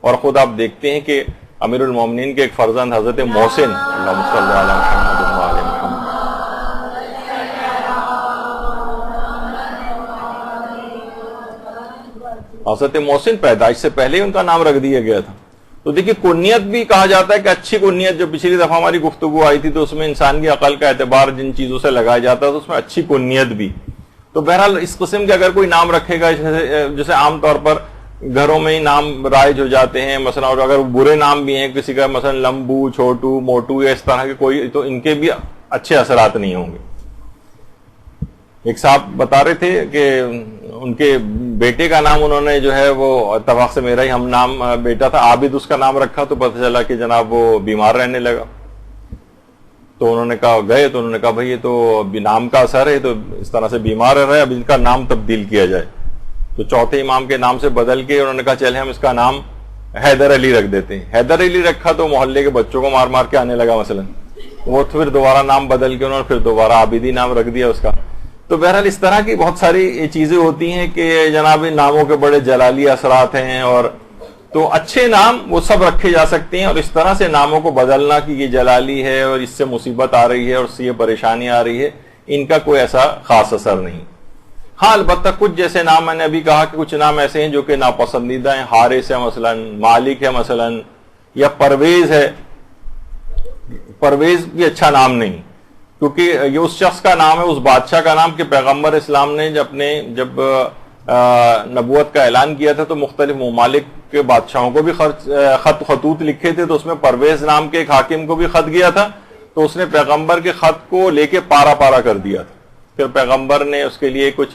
اور خود آپ دیکھتے ہیں کہ امیر المومنین کے ایک فرزند حضرت محسن، اللہم صلی علی محمد و آل محمد، حضرت محسن پیدائش سے پہلے ہی ان کا نام رکھ دیا گیا تھا. تو دیکھیے کنیت بھی کہا جاتا ہے کہ اچھی کنیت، جو پچھلی دفعہ ہماری گفتگو آئی تھی تو اس میں انسان کی عقل کا اعتبار جن چیزوں سے لگایا جاتا ہے تو اس میں اچھی کنیت بھی. تو بہرحال اس قسم کے اگر کوئی نام رکھے گا، جیسے عام طور پر گھروں میں ہی نام رائج ہو جاتے ہیں مثلا، اور اگر برے نام بھی ہیں کسی کا مثلا لمبو، چھوٹو، موٹو یا اس طرح کے کوئی، تو ان کے بھی اچھے اثرات نہیں ہوں گے. ایک صاحب بتا رہے تھے کہ ان کے بیٹے کا نام انہوں نے جو ہے وہ اتفاق سے میرا ہی ہم نام بیٹا تھا، عابد اس کا نام رکھا، تو پتہ چلا کہ جناب وہ بیمار رہنے لگا. تو انہوں نے کہا گئے تو انہوں نے کہا بھائی یہ تو نام کا اثر ہے، تو اس طرح سے بیمار رہا ہے، اب ان کا نام تبدیل کیا جائے. تو چوتھے امام کے نام سے بدل کے انہوں نے کہا چلے ہم اس کا نام حیدر علی رکھ دیتے ہیں. حیدر علی رکھا تو محلے کے بچوں کو مار مار کے آنے لگا مثلا، وہ پھر دوبارہ نام بدل کے انہوں نے پھر دوبارہ عابدی نام رکھ دیا اس کا. تو بہرحال اس طرح کی بہت ساری چیزیں ہوتی ہیں کہ جناب ناموں کے بڑے جلالی اثرات ہیں. اور تو اچھے نام وہ سب رکھے جا سکتے ہیں، اور اس طرح سے ناموں کو بدلنا کہ یہ جلالی ہے اور اس سے مصیبت آ رہی ہے اور اس سے یہ پریشانی آ رہی ہے، ان کا کوئی ایسا خاص اثر نہیں. ہاں البتہ کچھ جیسے نام میں نے ابھی کہا کہ کچھ نام ایسے ہیں جو کہ ناپسندیدہ ہیں، حارث ہے مثلا، مالک ہے مثلا، یا پرویز ہے. پرویز بھی اچھا نام نہیں، کیونکہ یہ اس شخص کا نام ہے، اس بادشاہ کا نام کہ پیغمبر اسلام نے جب نبوت کا اعلان کیا تھا تو مختلف ممالک کے بادشاہوں کو بھی خطوط لکھے تھے، تو اس میں پرویز نام کے ایک حاکم کو بھی خط گیا تھا، تو اس نے پیغمبر کے خط کو لے کے پارا پارا کر دیا تھا. پھر پیغمبر نے اس کے لیے کچھ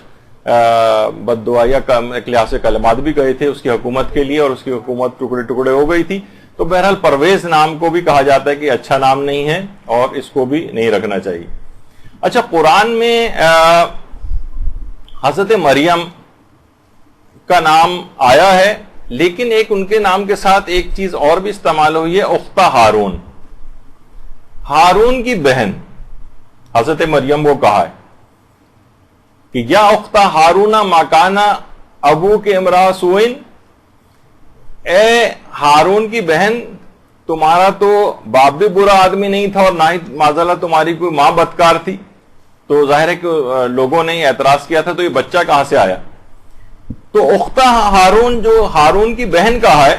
بد دعا یا ایک لحاظ سے کلمات بھی کہے تھے اس کی حکومت کے لیے، اور اس کی حکومت ٹکڑے ٹکڑے ہو گئی تھی. تو بہرحال پرویز نام کو بھی کہا جاتا ہے کہ اچھا نام نہیں ہے اور اس کو بھی نہیں رکھنا چاہیے. اچھا، قرآن میں حضرت مریم کا نام آیا ہے، لیکن ایک ان کے نام کے ساتھ ایک چیز اور بھی استعمال ہوئی ہے، اختہ ہارون، ہارون کی بہن حضرت مریم کو کہا ہے کہ یا اختہ ہارون ما کان ابو کے امرا سوئن، اے ہارون کی بہن تمہارا تو باپ بھی برا آدمی نہیں تھا اور نہ ہی معذاللہ تمہاری کوئی ماں بدکار تھی. تو ظاہر ہے کہ لوگوں نے اعتراض کیا تھا تو یہ بچہ کہاں سے آیا. تو اختہ ہارون جو ہارون کی بہن کہا ہے.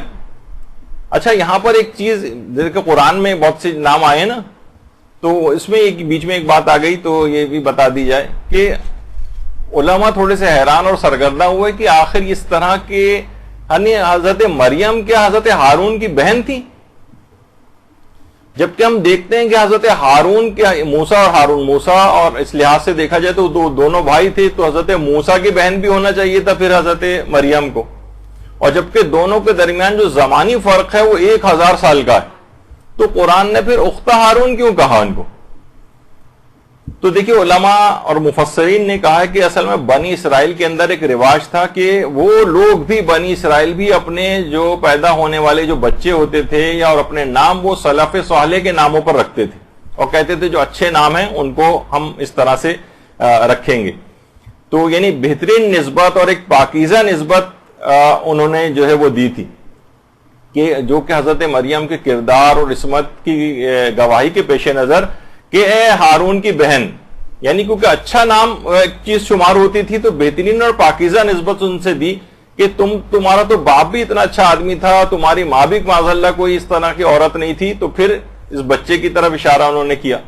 اچھا یہاں پر ایک چیز، جیسے قرآن میں بہت سے نام آئے نا، تو اس میں بیچ میں ایک بات آ گئی تو یہ بھی بتا دی جائے کہ علماء تھوڑے سے حیران اور سرگردہ ہوئے کہ آخر اس طرح کے یعنی حضرت مریم کیا حضرت ہارون کی بہن تھی، جبکہ ہم دیکھتے ہیں کہ حضرت ہارون کیا موسیٰ اور ہارون، موسیٰ اور اس لحاظ سے دیکھا جائے تو دونوں بھائی تھے، تو حضرت موسیٰ کی بہن بھی ہونا چاہیے تھا پھر حضرت مریم کو، اور جبکہ دونوں کے درمیان جو زمانی فرق ہے وہ 1000 سال کا ہے، تو قرآن نے پھر اختہ ہارون کیوں کہا ان کو. تو دیکھیے علماء اور مفسرین نے کہا ہے کہ اصل میں بنی اسرائیل کے اندر ایک رواج تھا کہ وہ لوگ بھی، بنی اسرائیل بھی اپنے جو پیدا ہونے والے جو بچے ہوتے تھے یا اور اپنے نام وہ سلف صالح کے ناموں پر رکھتے تھے اور کہتے تھے جو اچھے نام ہیں ان کو ہم اس طرح سے رکھیں گے. تو یعنی بہترین نسبت اور ایک پاکیزہ نسبت انہوں نے جو ہے وہ دی تھی کہ جو کہ حضرت مریم کے کردار اور عصمت کی گواہی کے پیش نظر کہ اے ہارون کی بہن، یعنی کیونکہ اچھا نام ایک چیز شمار ہوتی تھی تو بہترین اور پاکیزہ نسبت ان سے دی کہ تمہارا تو باپ بھی اتنا اچھا آدمی تھا، تمہاری ماں بھی معاذ اللہ کوئی اس طرح کی عورت نہیں تھی، تو پھر اس بچے کی طرف اشارہ انہوں نے کیا.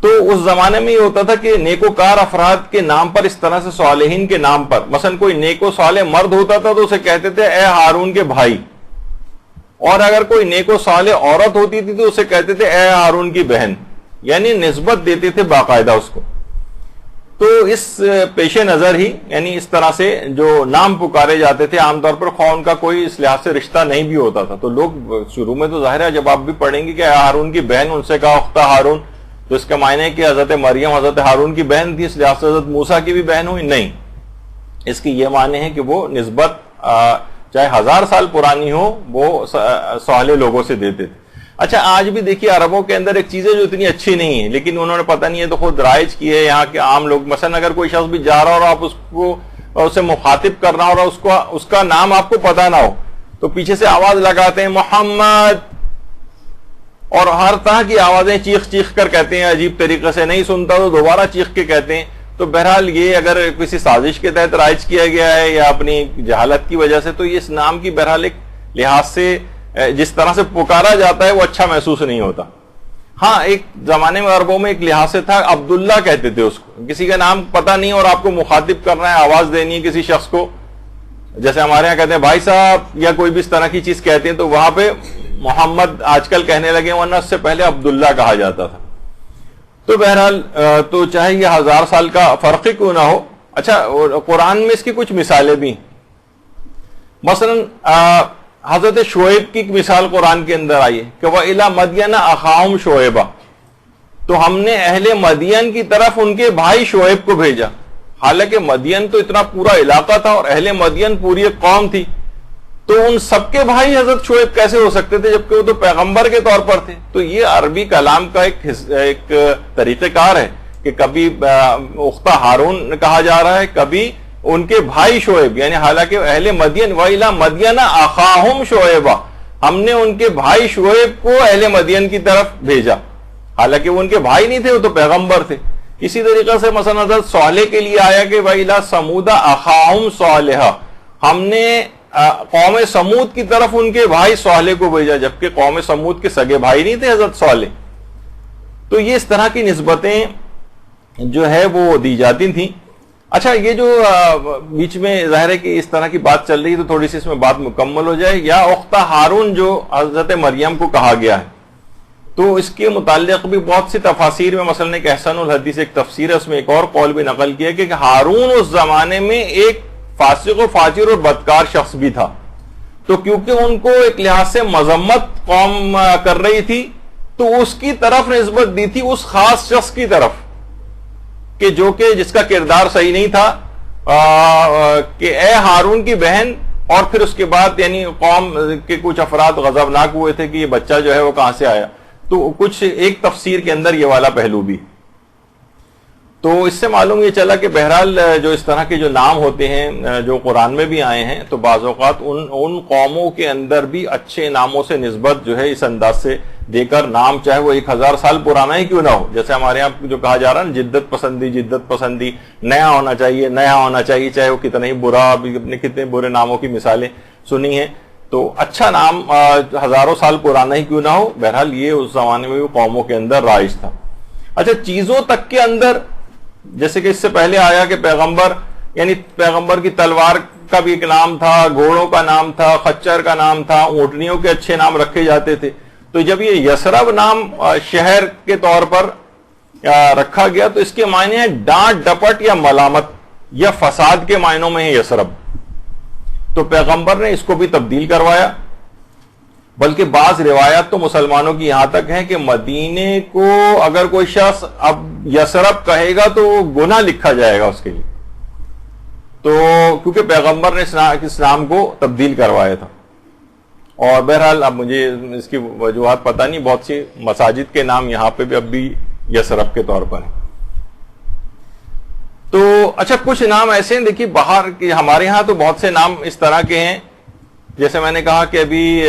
تو اس زمانے میں یہ ہوتا تھا کہ نیکوکار افراد کے نام پر، اس طرح سے صالحین کے نام پر، مثلا کوئی نیک و صالح مرد ہوتا تھا تو اسے کہتے تھے اے ہارون کے بھائی، اور اگر کوئی نیک و صالح عورت ہوتی تھی تو اسے کہتے تھے اے ہارون کی بہن، یعنی نسبت دیتے تھے باقاعدہ اس کو. تو اس پیش نظر ہی یعنی اس طرح سے جو نام پکارے جاتے تھے عام طور پر، خواہ ان کا کوئی اس لحاظ سے رشتہ نہیں بھی ہوتا تھا، تو لوگ شروع میں تو ظاہر ہے جب آپ بھی پڑھیں گے کہ ہارون کی بہن، ان سے کہا اختہ ہارون، تو اس کا معنی ہے کہ حضرت مریم حضرت ہارون کی بہن تھی، اس لحاظ سے حضرت موسیٰ کی بھی بہن ہوئی؟ نہیں، اس کی یہ معنی ہے کہ وہ نسبت چاہے 1000 سال پرانی ہو وہ صالح لوگوں سے دیتے تھے. اچھا آج بھی دیکھیے عربوں کے اندر ایک چیز ہے جو اتنی اچھی نہیں ہے، لیکن انہوں نے پتہ نہیں ہے تو خود رائج کی ہے یہاں کے عام لوگ. مثلا اگر کوئی شخص بھی جا رہا ہو اور آپ اس کو اسے مخاطب کرنا ہو اور اس کا نام آپ کو پتہ نہ ہو تو پیچھے سے آواز لگاتے ہیں محمد، اور ہر طرح کی آوازیں چیخ چیخ کر کہتے ہیں، عجیب طریقے سے نہیں سنتا تو دوبارہ چیخ کے کہتے ہیں. تو بہرحال یہ اگر کسی سازش کے تحت رائج کیا گیا ہے یا اپنی جہالت کی وجہ سے، تو یہ اس نام کی بہرحال ایک لحاظ سے جس طرح سے پکارا جاتا ہے وہ اچھا محسوس نہیں ہوتا. ہاں ایک زمانے میں عربوں میں ایک لحاظ سے تھا، عبداللہ کہتے تھے اس کو، کسی کا نام پتہ نہیں اور آپ کو مخاطب کرنا ہے، آواز دینی ہے کسی شخص کو، جیسے ہمارے ہاں کہتے ہیں بھائی صاحب یا کوئی بھی اس طرح کی چیز کہتے ہیں، تو وہاں پہ محمد آج کل کہنے لگے، ورنہ اس سے پہلے عبداللہ کہا جاتا تھا. تو بہرحال تو چاہے یہ 1000 سال کا فرق ہی کیوں نہ ہو. اچھا قرآن میں اس کی کچھ مثالیں بھی، مثلا حضرت شعیب کی مثال قرآن کے اندر آئی ہے کہ وَإِلَى مَدْيَنَ أَخَاهُمْ شُعَيْبًا، تو ہم نے اہل مدین کی طرف ان کے بھائی شعیب کو بھیجا. حالانکہ مدین تو اتنا پورا علاقہ تھا اور اہل مدین پوری ایک قوم تھی، تو ان سب کے بھائی حضرت شعیب کیسے ہو سکتے تھے جبکہ وہ تو پیغمبر کے طور پر تھے؟ تو یہ عربی کلام کا ایک طریقہ کار ہے کہ کبھی اختہ ہارون کہا جا رہا ہے، کبھی ان کے بھائی شعیب، یعنی حالانکہ اہل مدین وَإِلَى مَدْيَنَ أَخَاهُمْ شُعَيْبًا، ہم نے ان کے بھائی شعیب کو اہل مدین کی طرف بھیجا، حالانکہ وہ ان کے بھائی نہیں تھے، وہ تو پیغمبر تھے. اسی طریقے سے مثلا حضرت صالح کے لیے آیا کہ وَإِلَى ثَمُودَ أَخَاهُمْ صَالِحًا، ہم نے قوم سمود کی طرف ان کے بھائی صالح کو بھیجا، جبکہ قوم سمود کے سگے بھائی نہیں تھے حضرت صالح. تو یہ اس طرح کی نسبتیں جو ہے وہ دی جاتی تھیں. اچھا یہ جو بیچ میں ظاہر ہے کہ اس طرح کی بات چل رہی ہے تو تھوڑی سی اس میں بات مکمل ہو جائے. یا اختہ ہارون جو حضرت مریم کو کہا گیا ہے، تو اس کے متعلق بھی بہت سی تفاسیر میں، مثلا ایک احسن الحدیث ایک تفسیر ہے، اس میں ایک اور قول بھی نقل کیا کہ ہارون اس زمانے میں ایک فاسق و فاجر اور بدکار شخص بھی تھا، تو کیونکہ ان کو ایک لحاظ سے مذمت قوم کر رہی تھی تو اس کی طرف نسبت دی تھی، اس خاص شخص کی طرف کہ جو کہ جس کا کردار صحیح نہیں تھا، کہ اے ہارون کی بہن. اور پھر اس کے بعد یعنی قوم کے کچھ افراد غضبناک ہوئے تھے کہ یہ بچہ جو ہے وہ کہاں سے آیا. تو کچھ ایک تفسیر کے اندر یہ والا پہلو بھی. تو اس سے معلوم یہ چلا کہ بہرحال جو اس طرح کے جو نام ہوتے ہیں جو قرآن میں بھی آئے ہیں، تو بعض اوقات ان قوموں کے اندر بھی اچھے ناموں سے نسبت جو ہے اس انداز سے دے کر، نام چاہے وہ 1000 سال پرانا ہی کیوں نہ ہو، جیسے ہمارے یہاں جو کہا جا رہا ہے نا جدت پسندی، نیا ہونا چاہیے، چاہے وہ کتنا ہی برا، اپنے کتنے برے ناموں کی مثالیں سنی ہیں. تو اچھا نام 1000 سال پرانا ہی کیوں نہ ہو، بہرحال یہ اس زمانے میں بھی قوموں کے اندر رائج تھا. اچھا چیزوں تک کے اندر، جیسے کہ اس سے پہلے آیا کہ پیغمبر، یعنی پیغمبر کی تلوار کا بھی ایک نام تھا، گھوڑوں کا نام تھا، خچر کا نام تھا، اونٹنیوں کے اچھے نام رکھے جاتے تھے. تو جب یہ یثرب نام شہر کے طور پر رکھا گیا تو اس کے معنی ہے ڈانٹ ڈپٹ یا ملامت یا فساد کے معنوں میں ہے یثرب. تو پیغمبر نے اس کو بھی تبدیل کروایا، بلکہ بعض روایات تو مسلمانوں کی یہاں تک ہیں کہ مدینے کو اگر کوئی شخص اب یثرب کہے گا تو گناہ لکھا جائے گا اس کے لیے، تو کیونکہ پیغمبر نے اس نام کو تبدیل کروایا تھا. اور بہرحال اب مجھے اس کی وجوہات پتہ نہیں، بہت سی مساجد کے نام یہاں پہ بھی اب بھی یثرب کے طور پر ہیں. تو اچھا کچھ نام ایسے ہیں، دیکھیے باہر کے ہمارے ہاں تو بہت سے نام اس طرح کے ہیں، جیسے میں نے کہا کہ ابھی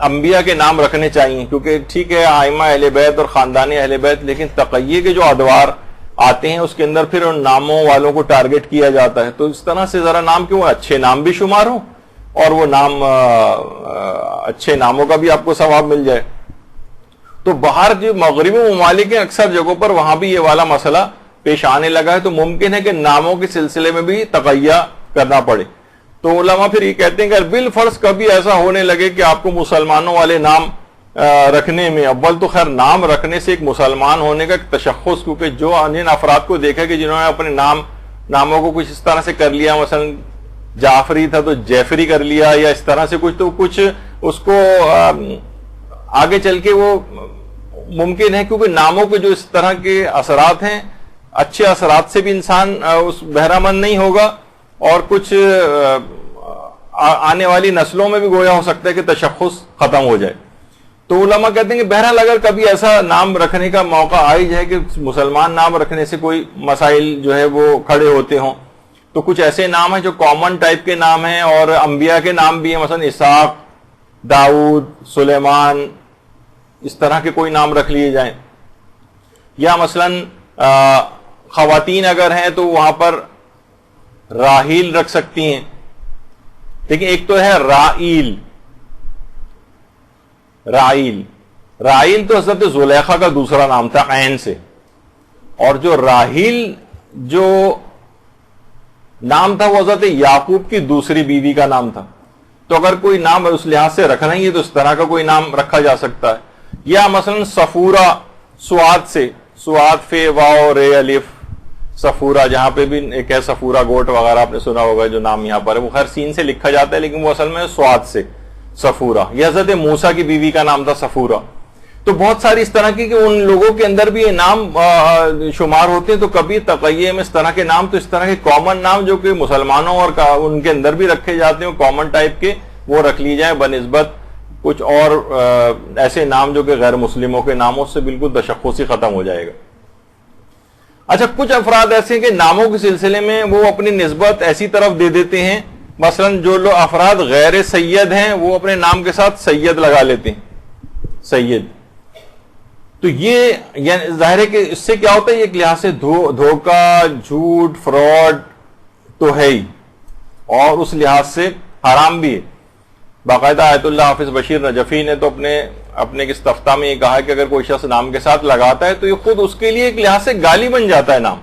انبیاء کے نام رکھنے چاہیے، کیونکہ ٹھیک ہے ائمہ اہل بیت اور خاندان اہل بیت، لیکن تقیے کے جو ادوار آتے ہیں اس کے اندر پھر ان ناموں والوں کو ٹارگٹ کیا جاتا ہے. تو اس طرح سے ذرا نام کیوں اچھے نام بھی شمار ہوں اور وہ نام اچھے ناموں کا بھی آپ کو ثواب مل جائے. تو باہر جو مغربی ممالک ہیں اکثر جگہوں پر وہاں بھی یہ والا مسئلہ پیش آنے لگا ہے. تو ممکن ہے کہ ناموں کے سلسلے میں بھی تقیہ کرنا پڑے. تو علماء پھر یہ کہتے ہیں کہ بالفرض کبھی ایسا ہونے لگے کہ آپ کو مسلمانوں والے نام رکھنے میں، اول تو خیر نام رکھنے سے ایک مسلمان ہونے کا ایک تشخص، کیونکہ جو جن افراد کو دیکھا کہ جنہوں نے اپنے ناموں کو کچھ اس طرح سے کر لیا، مثلا جعفری تھا تو جعفری کر لیا یا اس طرح سے کچھ، تو کچھ اس کو آگے چل کے وہ ممکن ہے کیونکہ ناموں کے جو اس طرح کے اثرات ہیں، اچھے اثرات سے بھی انسان اس بہرہ مند نہیں ہوگا، اور کچھ آنے والی نسلوں میں بھی گویا ہو سکتا ہے کہ تشخص ختم ہو جائے. تو علماء کہتے ہیں کہ بہرحال اگر کبھی ایسا نام رکھنے کا موقع آ ہی جائے کہ مسلمان نام رکھنے سے کوئی مسائل جو ہے وہ کھڑے ہوتے ہوں، تو کچھ ایسے نام ہیں جو کامن ٹائپ کے نام ہیں اور انبیاء کے نام بھی ہیں، مثلا اسحاق، داؤد، سلیمان، اس طرح کے کوئی نام رکھ لیے جائیں. یا مثلا خواتین اگر ہیں تو وہاں پر راحیل رکھ سکتی ہیں. لیکن ایک تو ہے رائیل. رائیل تو حضرت زلیخا کا دوسرا نام تھا عین سے، اور جو راحیل جو نام تھا وہ حضرت یعقوب کی دوسری بیوی کا نام تھا. تو اگر کوئی نام اس لحاظ سے رکھنا ہی ہے تو اس طرح کا کوئی نام رکھا جا سکتا ہے. یا مثلا صفورہ، سواد سے، سواد فے واو رے الف، صفورہ، جہاں پہ بھی ایک ہے صفورہ گوٹ وغیرہ آپ نے سنا ہوگا جو نام یہاں پر ہے، وہ خیر سین سے لکھا جاتا ہے لیکن وہ اصل میں سواد سے صفورہ. یہ حضرت موسیٰ کی بیوی کا نام تھا صفورہ. تو بہت ساری اس طرح کی کہ ان لوگوں کے اندر بھی یہ نام شمار ہوتے ہیں. تو کبھی تقیہ میں اس طرح کے نام، تو اس طرح کے کامن نام جو کہ مسلمانوں اور ان کے اندر بھی رکھے جاتے ہیں کامن ٹائپ کے، وہ رکھ لی جائیں بنسبت کچھ اور ایسے نام جو کہ غیر مسلموں کے ناموں سے بالکل تشخص ہی ختم ہو جائے گا. اچھا، کچھ افراد ایسے ہیں کہ ناموں کے سلسلے میں وہ اپنی نسبت ایسی طرف دے دیتے ہیں، مثلا جو لوگ افراد غیر سید ہیں وہ اپنے نام کے ساتھ سید لگا لیتے ہیں، سید. تو یہ یعنی ظاہر ہے کہ اس سے کیا ہوتا ہے، ایک لحاظ سے دھوکہ، جھوٹ، فراڈ تو ہے ہی، اور اس لحاظ سے حرام بھی ہے. باقاعدہ آیت اللہ حافظ بشیر نجفی نے تو اپنے استفتاء میں یہ کہا کہ اگر کوئی شخص نام کے ساتھ لگاتا ہے تو یہ خود اس کے لیے ایک لحاظ سے گالی بن جاتا ہے نام،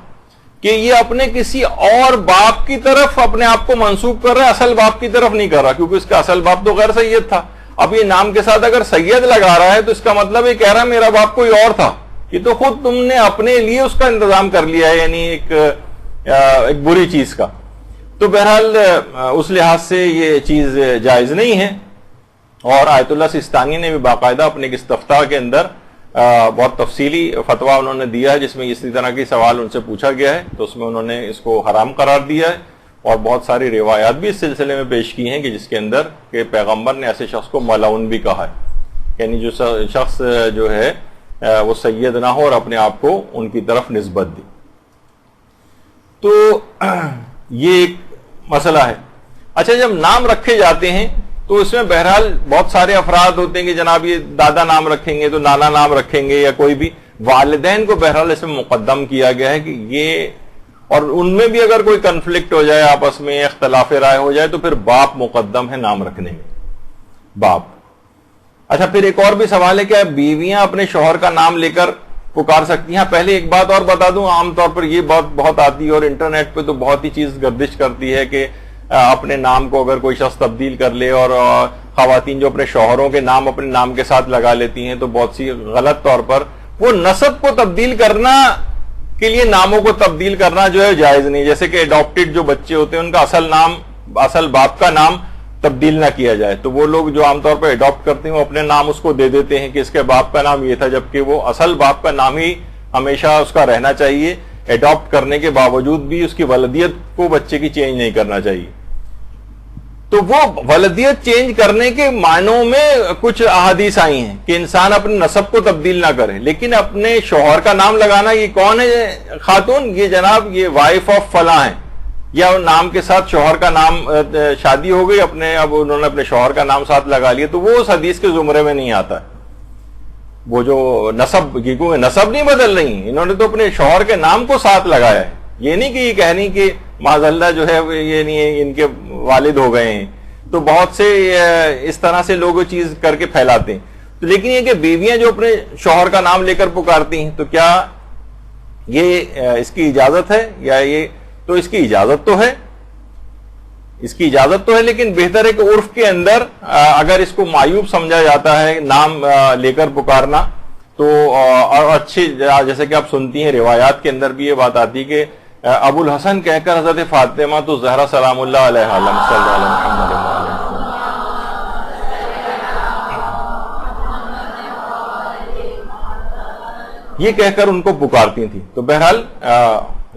کہ یہ اپنے کسی اور باپ کی طرف اپنے آپ کو منسوب کر رہا ہے، اصل باپ کی طرف نہیں کر رہا، کیونکہ اس کا اصل باپ تو غیر سید تھا. اب یہ نام کے ساتھ اگر سید لگا رہا ہے تو اس کا مطلب یہ کہہ رہا ہے میرا باپ کوئی اور تھا. یہ تو خود تم نے اپنے لیے اس کا انتظام کر لیا ہے، یعنی ایک بری چیز کا. تو بہرحال اس لحاظ سے یہ چیز جائز نہیں ہے. اور آیت اللہ سیستانی نے بھی باقاعدہ اپنے استفتاء کے اندر بہت تفصیلی فتویٰ انہوں نے دیا ہے، جس میں اسی طرح کے سوال ان سے پوچھا گیا ہے، تو اس میں انہوں نے اس کو حرام قرار دیا ہے. اور بہت ساری روایات بھی اس سلسلے میں پیش کی ہیں کہ جس کے اندر کہ پیغمبر نے ایسے شخص کو ملعون بھی کہا ہے، یعنی جو شخص جو ہے وہ سید نہ ہو اور اپنے آپ کو ان کی طرف نسبت دی. تو یہ ایک مسئلہ ہے. اچھا، جب نام رکھے جاتے ہیں تو اس میں بہرحال بہت سارے افراد ہوتے ہیں کہ جناب یہ دادا نام رکھیں گے تو نانا نام رکھیں گے، یا کوئی بھی والدین کو بہرحال اس میں مقدم کیا گیا ہے کہ یہ، اور ان میں بھی اگر کوئی کنفلکٹ ہو جائے، آپس میں اختلاف رائے ہو جائے، تو پھر باپ مقدم ہے نام رکھنے میں، باپ. اچھا، پھر ایک اور بھی سوال ہے کہ بیویاں اپنے شوہر کا نام لے کر پکار سکتی ہیں. پہلے ایک بات اور بتا دوں، عام طور پر یہ بات بہت آتی ہے اور انٹرنیٹ پہ تو بہت ہی چیز گردش کرتی ہے کہ اپنے نام کو اگر کوئی شخص تبدیل کر لے، اور خواتین جو اپنے شوہروں کے نام اپنے نام کے ساتھ لگا لیتی ہیں، تو بہت سی غلط طور پر وہ نسب کو تبدیل کرنا کے لیے ناموں کو تبدیل کرنا جو ہے جائز نہیں. جیسے کہ اڈاپٹڈ جو بچے ہوتے ہیں ان کا اصل باپ کا نام تبدیل نہ کیا جائے، تو وہ لوگ جو عام طور پر اڈاپٹ کرتے ہیں وہ اپنے نام اس کو دے دیتے ہیں کہ اس کے باپ کا نام یہ تھا، جبکہ وہ اصل باپ کا نام ہی ہمیشہ اس کا رہنا چاہیے. اڈاپٹ کرنے کے باوجود بھی اس کی ولدیت کو بچے کی چینج نہیں کرنا چاہیے. تو وہ ولدیت چینج کرنے کے معنوں میں کچھ احادیث آئی ہیں کہ انسان اپنے نسب کو تبدیل نہ کرے، لیکن اپنے شوہر کا نام لگانا، یہ کون ہے خاتون، یہ جناب یہ وائف آف فلاں ہیں، یا نام کے ساتھ شوہر کا نام، شادی ہو گئی اب انہوں نے اپنے شوہر کا نام ساتھ لگا لیا، تو وہ اس حدیث کے زمرے میں نہیں آتا ہے. وہ جو نسب، کیونکہ نسب نہیں بدل رہی، انہوں نے تو اپنے شوہر کے نام کو ساتھ لگایا ہے. یہ نہیں کہ یہ کہنی کہ معاذ اللہ جو ہے یہ نہیں ہے ان کے والد ہو گئے ہیں. تو بہت سے اس طرح سے لوگ چیز کر کے پھیلاتے ہیں. تو لیکن یہ کہ بیویاں جو اپنے شوہر کا نام لے کر پکارتی ہیں، تو کیا یہ اس کی اجازت ہے؟ یا یہ تو اس کی اجازت تو ہے، اس کی اجازت تو ہے، لیکن بہتر ہے کہ عرف کے اندر اگر اس کو معیوب سمجھا جاتا ہے نام لے کر پکارنا، تو اور اچھی، جیسے کہ آپ سنتی ہیں روایات کے اندر بھی یہ بات آتی کہ ابو الحسن کہہ کر حضرت فاطمہ تو زہرا سلام اللہ علیہ عالم صلی اللہ علیہ وسلم یہ کہہ کر ان کو پکارتی تھی. تو بہرحال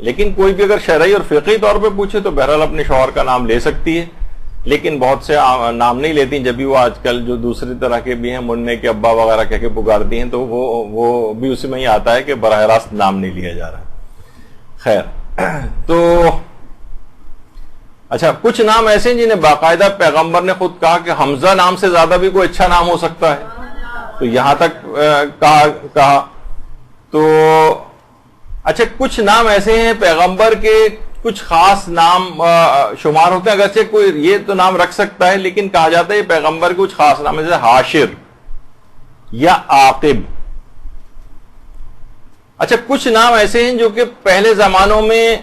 لیکن کوئی بھی اگر شرعی اور فقہی طور پہ پوچھے تو بہرحال اپنے شوہر کا نام لے سکتی ہے، لیکن بہت سے نام نہیں لیتی. جب بھی وہ آج کل جو دوسری طرح کے بھی ہیں، منع کے ابا وغیرہ کہہ کے پکارتی ہیں، تو وہ بھی اسی میں ہی آتا ہے کہ براہ راست نام نہیں لیا جا رہا. خیر، تو اچھا، کچھ نام ایسے ہیں جنہیں باقاعدہ پیغمبر نے خود کہا کہ حمزہ نام سے زیادہ بھی کوئی اچھا نام ہو سکتا ہے، تو یہاں تک کہا. تو اچھا، کچھ نام ایسے ہیں پیغمبر کے کچھ خاص نام شمار ہوتے ہیں، اگرچہ کوئی یہ تو نام رکھ سکتا ہے، لیکن کہا جاتا ہے یہ پیغمبر کے کچھ خاص نام، جیسے حاشر یا عاقب. اچھا، کچھ نام ایسے ہیں جو کہ پہلے زمانوں میں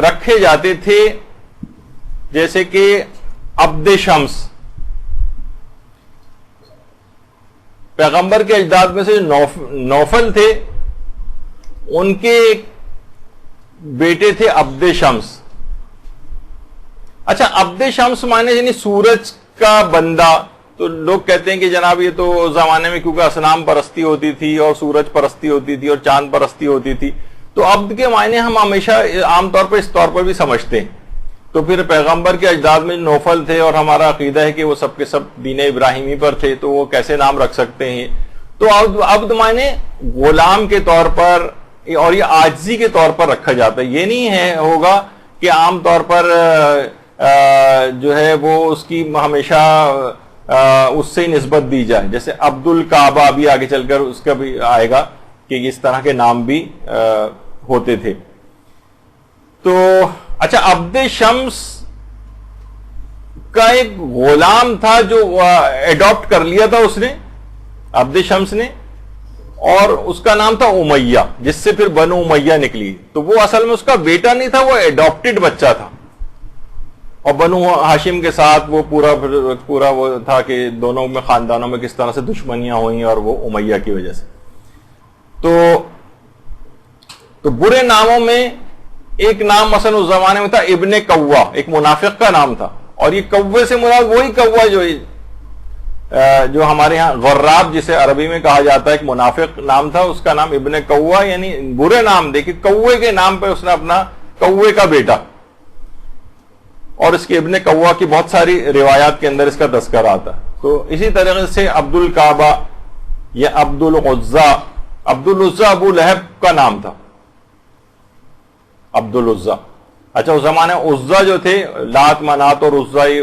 رکھے جاتے تھے، جیسے کہ عبد شمس. پیغمبر کے اجداد میں سے نوفل تھے، ان کے بیٹے تھے عبد شمس. اچھا، عبد شمس مانے یعنی سورج کا بندہ. تو لوگ کہتے ہیں کہ جناب یہ تو زمانے میں کیونکہ اصنام پرستی ہوتی تھی اور سورج پرستی ہوتی تھی اور چاند پرستی ہوتی تھی، تو عبد کے معنی ہم ہمیشہ عام طور پر اس طور پر بھی سمجھتے ہیں. تو پھر پیغمبر کے اجداد میں نوفل تھے، اور ہمارا عقیدہ ہے کہ وہ سب کے سب دین ابراہیمی پر تھے، تو وہ کیسے نام رکھ سکتے ہیں؟ تو عبد معنی غلام کے طور پر اور یہ عاجزی کے طور پر رکھا جاتا ہے. یہ نہیں ہے ہوگا کہ عام طور پر جو ہے وہ اس کی ہمیشہ اس سے نسبت دی جائے، جیسے عبد الکعبہ بھی آگے چل کر اس کا بھی آئے گا کہ اس طرح کے نام بھی ہوتے تھے. تو اچھا، عبد شمس کا ایک غلام تھا جو ایڈاپٹ کر لیا تھا اس نے، عبد شمس نے، اور اس کا نام تھا امیہ، جس سے پھر بنو امیہ نکلی. تو وہ اصل میں اس کا بیٹا نہیں تھا، وہ ایڈاپٹڈ بچہ تھا، اور بنو ہاشم کے ساتھ وہ پورا وہ تھا کہ دونوں میں خاندانوں میں کس طرح سے دشمنیاں ہوئیں، اور وہ امیہ کی وجہ سے. تو برے ناموں میں ایک نام مثلا اس زمانے میں تھا ابن کوا، ایک منافق کا نام تھا. اور یہ کوے سے مراد وہی کوا جو ہمارے ہاں غراب جسے عربی میں کہا جاتا ہے، ایک منافق نام تھا، اس کا نام ابن کوا، یعنی برے نام. دیکھیں، کوے کے نام پہ اس نے اپنا کوے کا بیٹا، اور اس کے ابن کوا کی بہت ساری روایات کے اندر اس کا تذکرہ آتا ہے. تو اسی طریقے سے عبد الکعبہ یا عبد العزا. عبد العزا ابو لہب کا نام تھا، عبد العزا. اچھا، اس زمانے عزا جو تھے، لات منات اور عزائی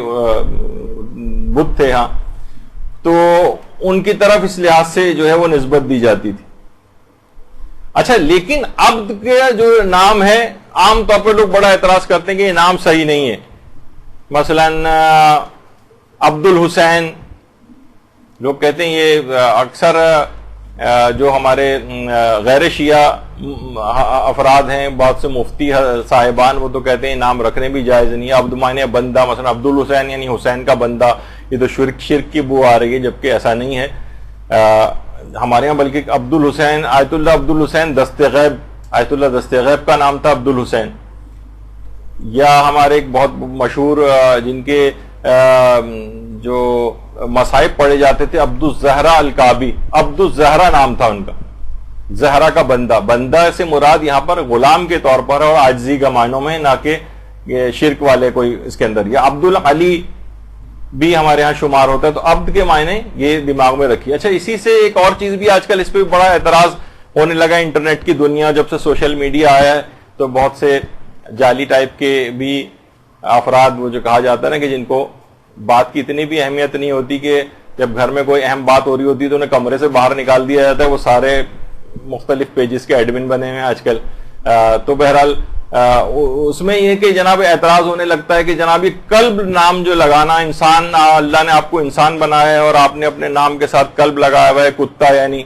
بت تھے ہاں، تو ان کی طرف اس لحاظ سے جو ہے وہ نسبت دی جاتی تھی. اچھا، لیکن عبد کے جو نام ہے عام طور پر لوگ بڑا اعتراض کرتے ہیں کہ یہ نام صحیح نہیں ہے. مثلا عبد الحسین، لوگ کہتے ہیں یہ اکثر جو ہمارے غیر شیعہ افراد ہیں، بہت سے مفتی صاحبان، وہ تو کہتے ہیں نام رکھنے بھی جائز نہیں ہے. عبد معنی بندہ، مثلا عبد الحسین یعنی حسین کا بندہ، یہ تو شرک کی بو آ رہی ہے، جبکہ ایسا نہیں ہے ہمارے یہاں. بلکہ عبد الحسین، آیت اللہ عبد الحسین دست غیب، آیت اللہ دست غیب کا نام تھا عبد الحسین. یا ہمارے ایک بہت مشہور جن کے جو مصائب پڑھے جاتے تھے، عبد الزہرا الکعبی، عبد الزہرا نام تھا ان کا، زہرا کا بندہ. بندہ سے مراد یہاں پر غلام کے طور پر اور عاجزی کا معنوں میں، نہ کہ شرک والے کوئی اس کے اندر. یا عبد العلی بھی ہمارے ہاں شمار ہوتا ہے. تو عبد کے معنی یہ دماغ میں رکھیے. اچھا، اسی سے ایک اور چیز بھی آج کل اس پہ بڑا اعتراض ہونے لگا. انٹرنیٹ کی دنیا جب سے سوشل میڈیا آیا ہے، تو بہت سے جعلی ٹائپ کے بھی افراد، وہ جو کہا جاتا ہے نا کہ جن کو بات کی اتنی بھی اہمیت نہیں ہوتی، کہ جب گھر میں کوئی اہم بات ہو رہی ہوتی ہے تو انہیں کمرے سے باہر نکال دیا جاتا ہے، وہ سارے مختلف پیجز کے ایڈمن بنے ہوئے ہیں آج کل. تو بہرحال اس میں یہ کہ جناب اعتراض ہونے لگتا ہے کہ جناب یہ قلب نام جو لگانا، انسان، اللہ نے آپ کو انسان بنایا ہے اور آپ نے اپنے نام کے ساتھ قلب لگایا ہوا ہے، کتا یعنی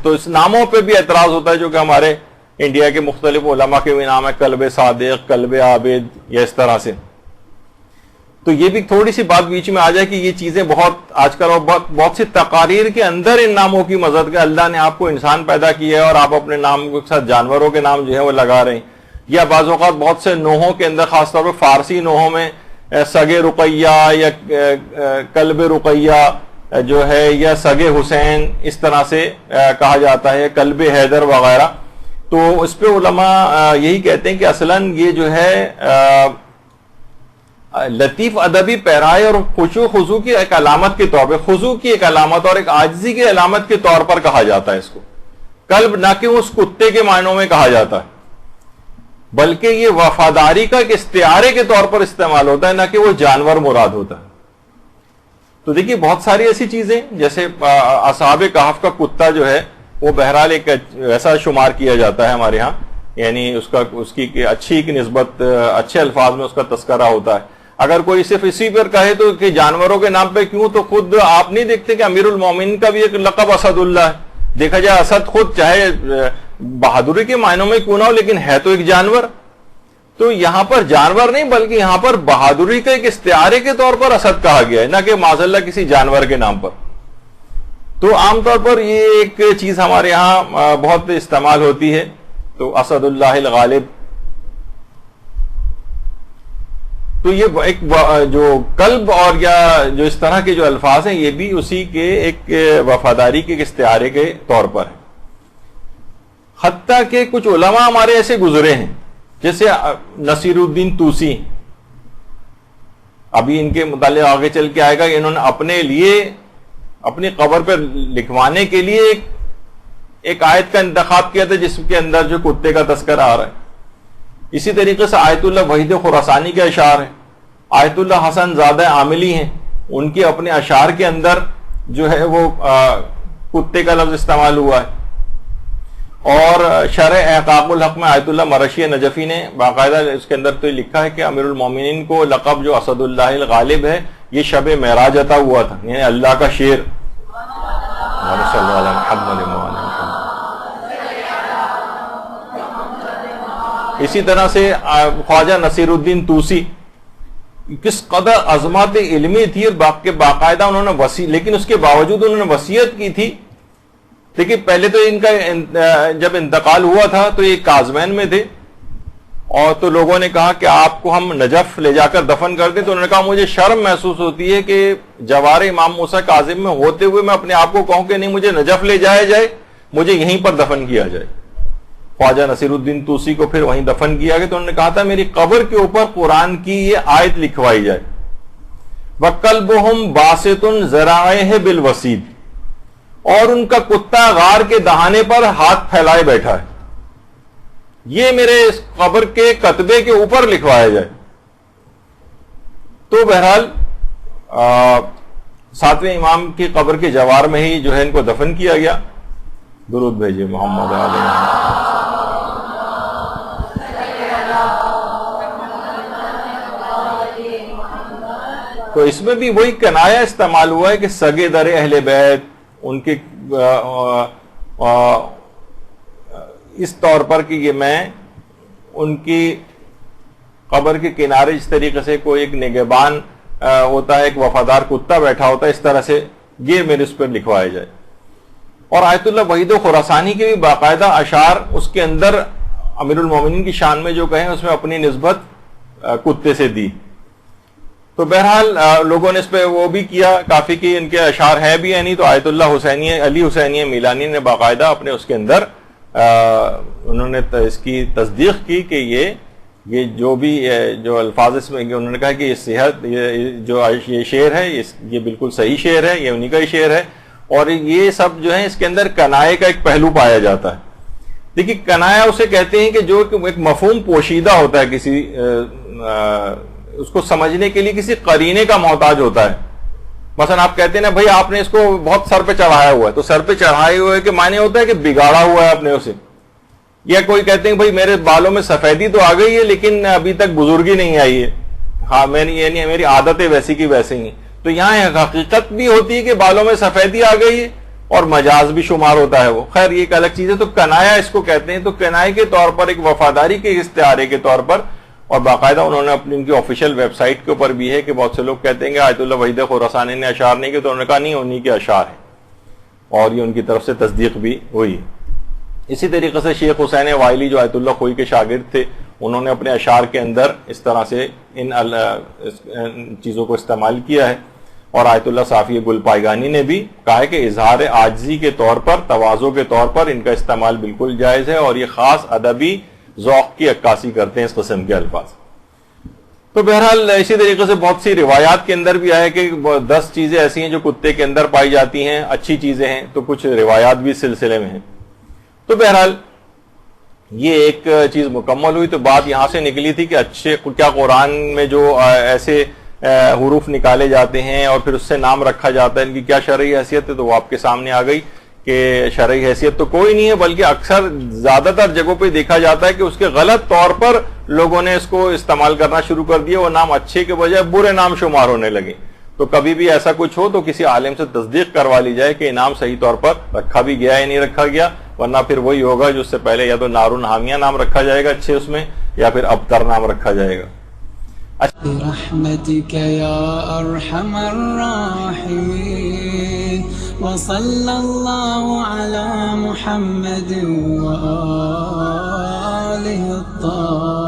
تو اس ناموں پہ بھی اعتراض ہوتا ہے، جو کہ ہمارے انڈیا کے مختلف علماء کے بھی نام ہے، قلب صادق، قلب عابد، یا اس طرح سے. تو یہ بھی تھوڑی سی بات بیچ میں آ جائے کہ یہ چیزیں بہت آج کل اور بہت سی تقاریر کے اندر ان ناموں کی مذہب کہ اللہ نے آپ کو انسان پیدا کیا ہے اور آپ اپنے نام کے ساتھ جانوروں کے نام جو ہے وہ لگا رہے ہیں. یا بعض اوقات بہت سے نوحوں کے اندر، خاص طور پر فارسی نوحوں میں سگے رقیہ یا قلب رقیہ جو ہے، یا سگے حسین، اس طرح سے کہا جاتا ہے، قلب حیدر وغیرہ. تو اس پہ علماء یہی کہتے ہیں کہ اصلاً یہ جو ہے لطیف ادبی پیرائے اور خشوع خضوع کی ایک علامت کے طور پہ، خضوع کی ایک علامت اور ایک عاجزی کی علامت کے طور پر کہا جاتا ہے اس کو. قلب نہ کہ اس کتے کے معنوں میں کہا جاتا ہے، بلکہ یہ وفاداری کا ایک استعارے کے طور پر استعمال ہوتا ہے، نہ کہ وہ جانور مراد ہوتا ہے. تو دیکھیے بہت ساری ایسی چیزیں، جیسے اصحاب کہف کا کتا جو ہے وہ بہرحال ایک ایسا شمار کیا جاتا ہے ہمارے ہاں، یعنی اس کی اچھی کی نسبت اچھے الفاظ میں اس کا تذکرہ ہوتا ہے. اگر کوئی صرف اسی پر کہے تو کہ جانوروں کے نام پہ کیوں، تو خود آپ نہیں دیکھتے کہ امیر المومنین کا بھی ایک لقب اسد اللہ ہے. دیکھا جائے اسد خود چاہے بہادری کے معنوں میں کیوں نہ ہو لیکن ہے تو ایک جانور. تو یہاں پر جانور نہیں بلکہ یہاں پر بہادری کا ایک استعارے کے طور پر اسد کہا گیا ہے، نہ کہ معاذ اللہ کسی جانور کے نام پر. تو عام طور پر یہ ایک چیز ہمارے یہاں بہت استعمال ہوتی ہے. تو اسد اللہ الغالب، تو یہ ایک جو قلب اور یا جو اس طرح کے جو الفاظ ہیں یہ بھی اسی کے ایک وفاداری کے استعارے کے طور پر ہے. حتیٰ کہ کچھ علماء ہمارے ایسے گزرے ہیں جیسے نصیر الدین طوسی، ابھی ان کے متعلق آگے چل کے آئے گا، انہوں نے اپنے لیے اپنی قبر پر لکھوانے کے لیے ایک آیت کا انتخاب کیا تھا جس کے اندر جو کتے کا تذکرہ آ رہا ہے. اسی طریقے سے آیت اللہ وحید خراسانی کے اشعار ہیں، آیت اللہ حسن زادہ عاملی ہیں، ان کے اپنے اشعار کے اندر جو ہے وہ کتے کا لفظ استعمال ہوا ہے. اور شرح احقاق الحق میں آیت اللہ مرشی نجفی نے باقاعدہ اس کے اندر تو لکھا ہے کہ امیر المومنین کو لقب جو اسد اللہ الغالب ہے یہ شب معراج عطا ہوا تھا، یعنی اللہ کا شیر. صلی اللہ علیہ محمد. اسی طرح سے خواجہ نصیر الدین طوسی، کس قدر عظمت علمی تھی اور باقاعدہ انہوں نے لیکن اس کے باوجود انہوں نے وصیت کی تھی. دیکھیے پہلے تو ان کا جب انتقال ہوا تھا تو یہ کاظمین میں تھے، اور تو لوگوں نے کہا کہ آپ کو ہم نجف لے جا کر دفن کر دیں. تو انہوں نے کہا مجھے شرم محسوس ہوتی ہے کہ جوار امام موسیٰ کاظم میں ہوتے ہوئے میں اپنے آپ کو کہوں کہ نہیں مجھے نجف لے جایا جائے، مجھے یہیں پر دفن کیا جائے. خواجہ نصیر الدین طوسی کو پھر وہیں دفن کیا گیا. تو انہوں نے کہا تھا میری قبر کے اوپر قرآن کی یہ آیت لکھوائی جائے، وَقَلْبُهُمْ بَاسِطٌ ذَرَائِهِ بِالْوَسِيدِ، اور ان کا کتا غار کے دہانے پر ہاتھ پھیلائے بیٹھا ہے، یہ میرے اس قبر کے کتبے کے اوپر لکھوایا جائے. تو بہرحال ساتویں امام کی قبر کے جوار میں ہی جو ہے ان کو دفن کیا گیا. درود بھیجیے محمد علیہ. تو اس میں بھی وہی کنایا استعمال ہوا ہے کہ سگے در اہل بیت، ان کے اس طور پر کہ یہ میں ان کی قبر کے کنارے اس طریقے سے کوئی ایک نگہبان ہوتا ہے، ایک وفادار کتا بیٹھا ہوتا ہے، اس طرح سے یہ میرے اس پر لکھوایا جائے. اور آیت اللہ وحید خراسانی کے بھی باقاعدہ اشعار اس کے اندر امیر المومنین کی شان میں جو کہیں اس میں اپنی نسبت کتے سے دی. تو بہرحال لوگوں نے اس پہ وہ بھی کیا کافی کہ ان کے اشعار ہیں بھی، یعنی تو آیت اللہ حسینی علی حسینی میلانی نے باقاعدہ اپنے اس کے اندر انہوں نے اس کی تصدیق کی کہ یہ جو بھی جو الفاظ اس میں انہوں نے کہا کہ یہ صحت یہ شعر ہے یہ بالکل صحیح شعر ہے، یہ انہی کا ہی شعر ہے. اور یہ سب جو ہے اس کے اندر کنائے کا ایک پہلو پایا جاتا ہے. دیکھیے کنایا اسے کہتے ہیں کہ جو ایک مفہوم پوشیدہ ہوتا ہے، کسی اس کو سمجھنے کے لیے کسی قرینے کا محتاج ہوتا ہے. مثلا آپ کہتے ہیں نا بھائی آپ نے اس کو بہت سر پہ چڑھایا ہوا ہے، تو سر پہ چڑھائے ہوئے کے معنی ہوتا ہے کہ بگاڑا ہوا ہے آپ نے اسے. یا کوئی کہتے ہیں بھائی میرے بالوں میں سفیدی تو آ گئی ہے لیکن ابھی تک بزرگی نہیں آئی ہے، ہاں یعنی میری عادتیں ویسی کی ویسے ہی. تو یہاں حقیقت بھی ہوتی ہے کہ بالوں میں سفیدی آ گئی ہے اور مجاز بھی شمار ہوتا ہے وہ. خیر یہ ایک الگ چیز ہے. تو کنایا اس کو کہتے ہیں. تو کنائے کے طور پر، ایک وفاداری کے استعارے کے طور پر، اور باقاعدہ انہوں نے اپنی ان کی آفیشیل ویب سائٹ کے اوپر بھی ہے کہ بہت سے لوگ کہتے ہیں کہ آیت اللہ وحید خراسانی نے اشعار نہیں کیے، تو انہوں نے کہا نہیں، انہی کے اشعار ہیں، اور یہ ان کی طرف سے تصدیق بھی ہوئی. اسی طریقے سے شیخ حسین وائلی جو آیت اللہ خوئی کے شاگرد تھے، انہوں نے اپنے اشعار کے اندر اس طرح سے ان چیزوں کو استعمال کیا ہے. اور آیت اللہ صافی گل پائگانی نے بھی کہا ہے کہ اظہار عاجزی کے طور پر، تواضع کے طور پر ان کا استعمال بالکل جائز ہے، اور یہ خاص ادبی ذوق کی عکاسی کرتے ہیں اس قسم کے الفاظ. تو بہرحال اسی طریقے سے بہت سی روایات کے اندر بھی آیا کہ 10 چیزیں ایسی ہیں جو کتے کے اندر پائی جاتی ہیں، اچھی چیزیں ہیں. تو کچھ روایات بھی اس سلسلے میں ہیں. تو بہرحال یہ ایک چیز مکمل ہوئی. تو بات یہاں سے نکلی تھی کہ اچھے کیا قرآن میں جو ایسے حروف نکالے جاتے ہیں اور پھر اس سے نام رکھا جاتا ہے، ان کی کیا شرعی حیثیت ہے. تو وہ آپ کے سامنے آ گئی کہ شرعی حیثیت تو کوئی نہیں ہے، بلکہ اکثر زیادہ تر جگہوں پہ دیکھا جاتا ہے کہ اس کے غلط طور پر لوگوں نے اس کو استعمال کرنا شروع کر دیا. وہ نام اچھے کے بجائے برے نام شمار ہونے لگے. تو کبھی بھی ایسا کچھ ہو تو کسی عالم سے تصدیق کروا لی جائے کہ نام صحیح طور پر رکھا بھی گیا یا نہیں رکھا گیا، ورنہ پھر وہی ہوگا جو اس سے پہلے یا تو نارون حامیہ نام رکھا جائے گا اچھے اس میں، یا پھر ابتر نام رکھا جائے گا. برحمتك يا أرحم الراحمين وصلى الله على محمد وآله الطاهرين.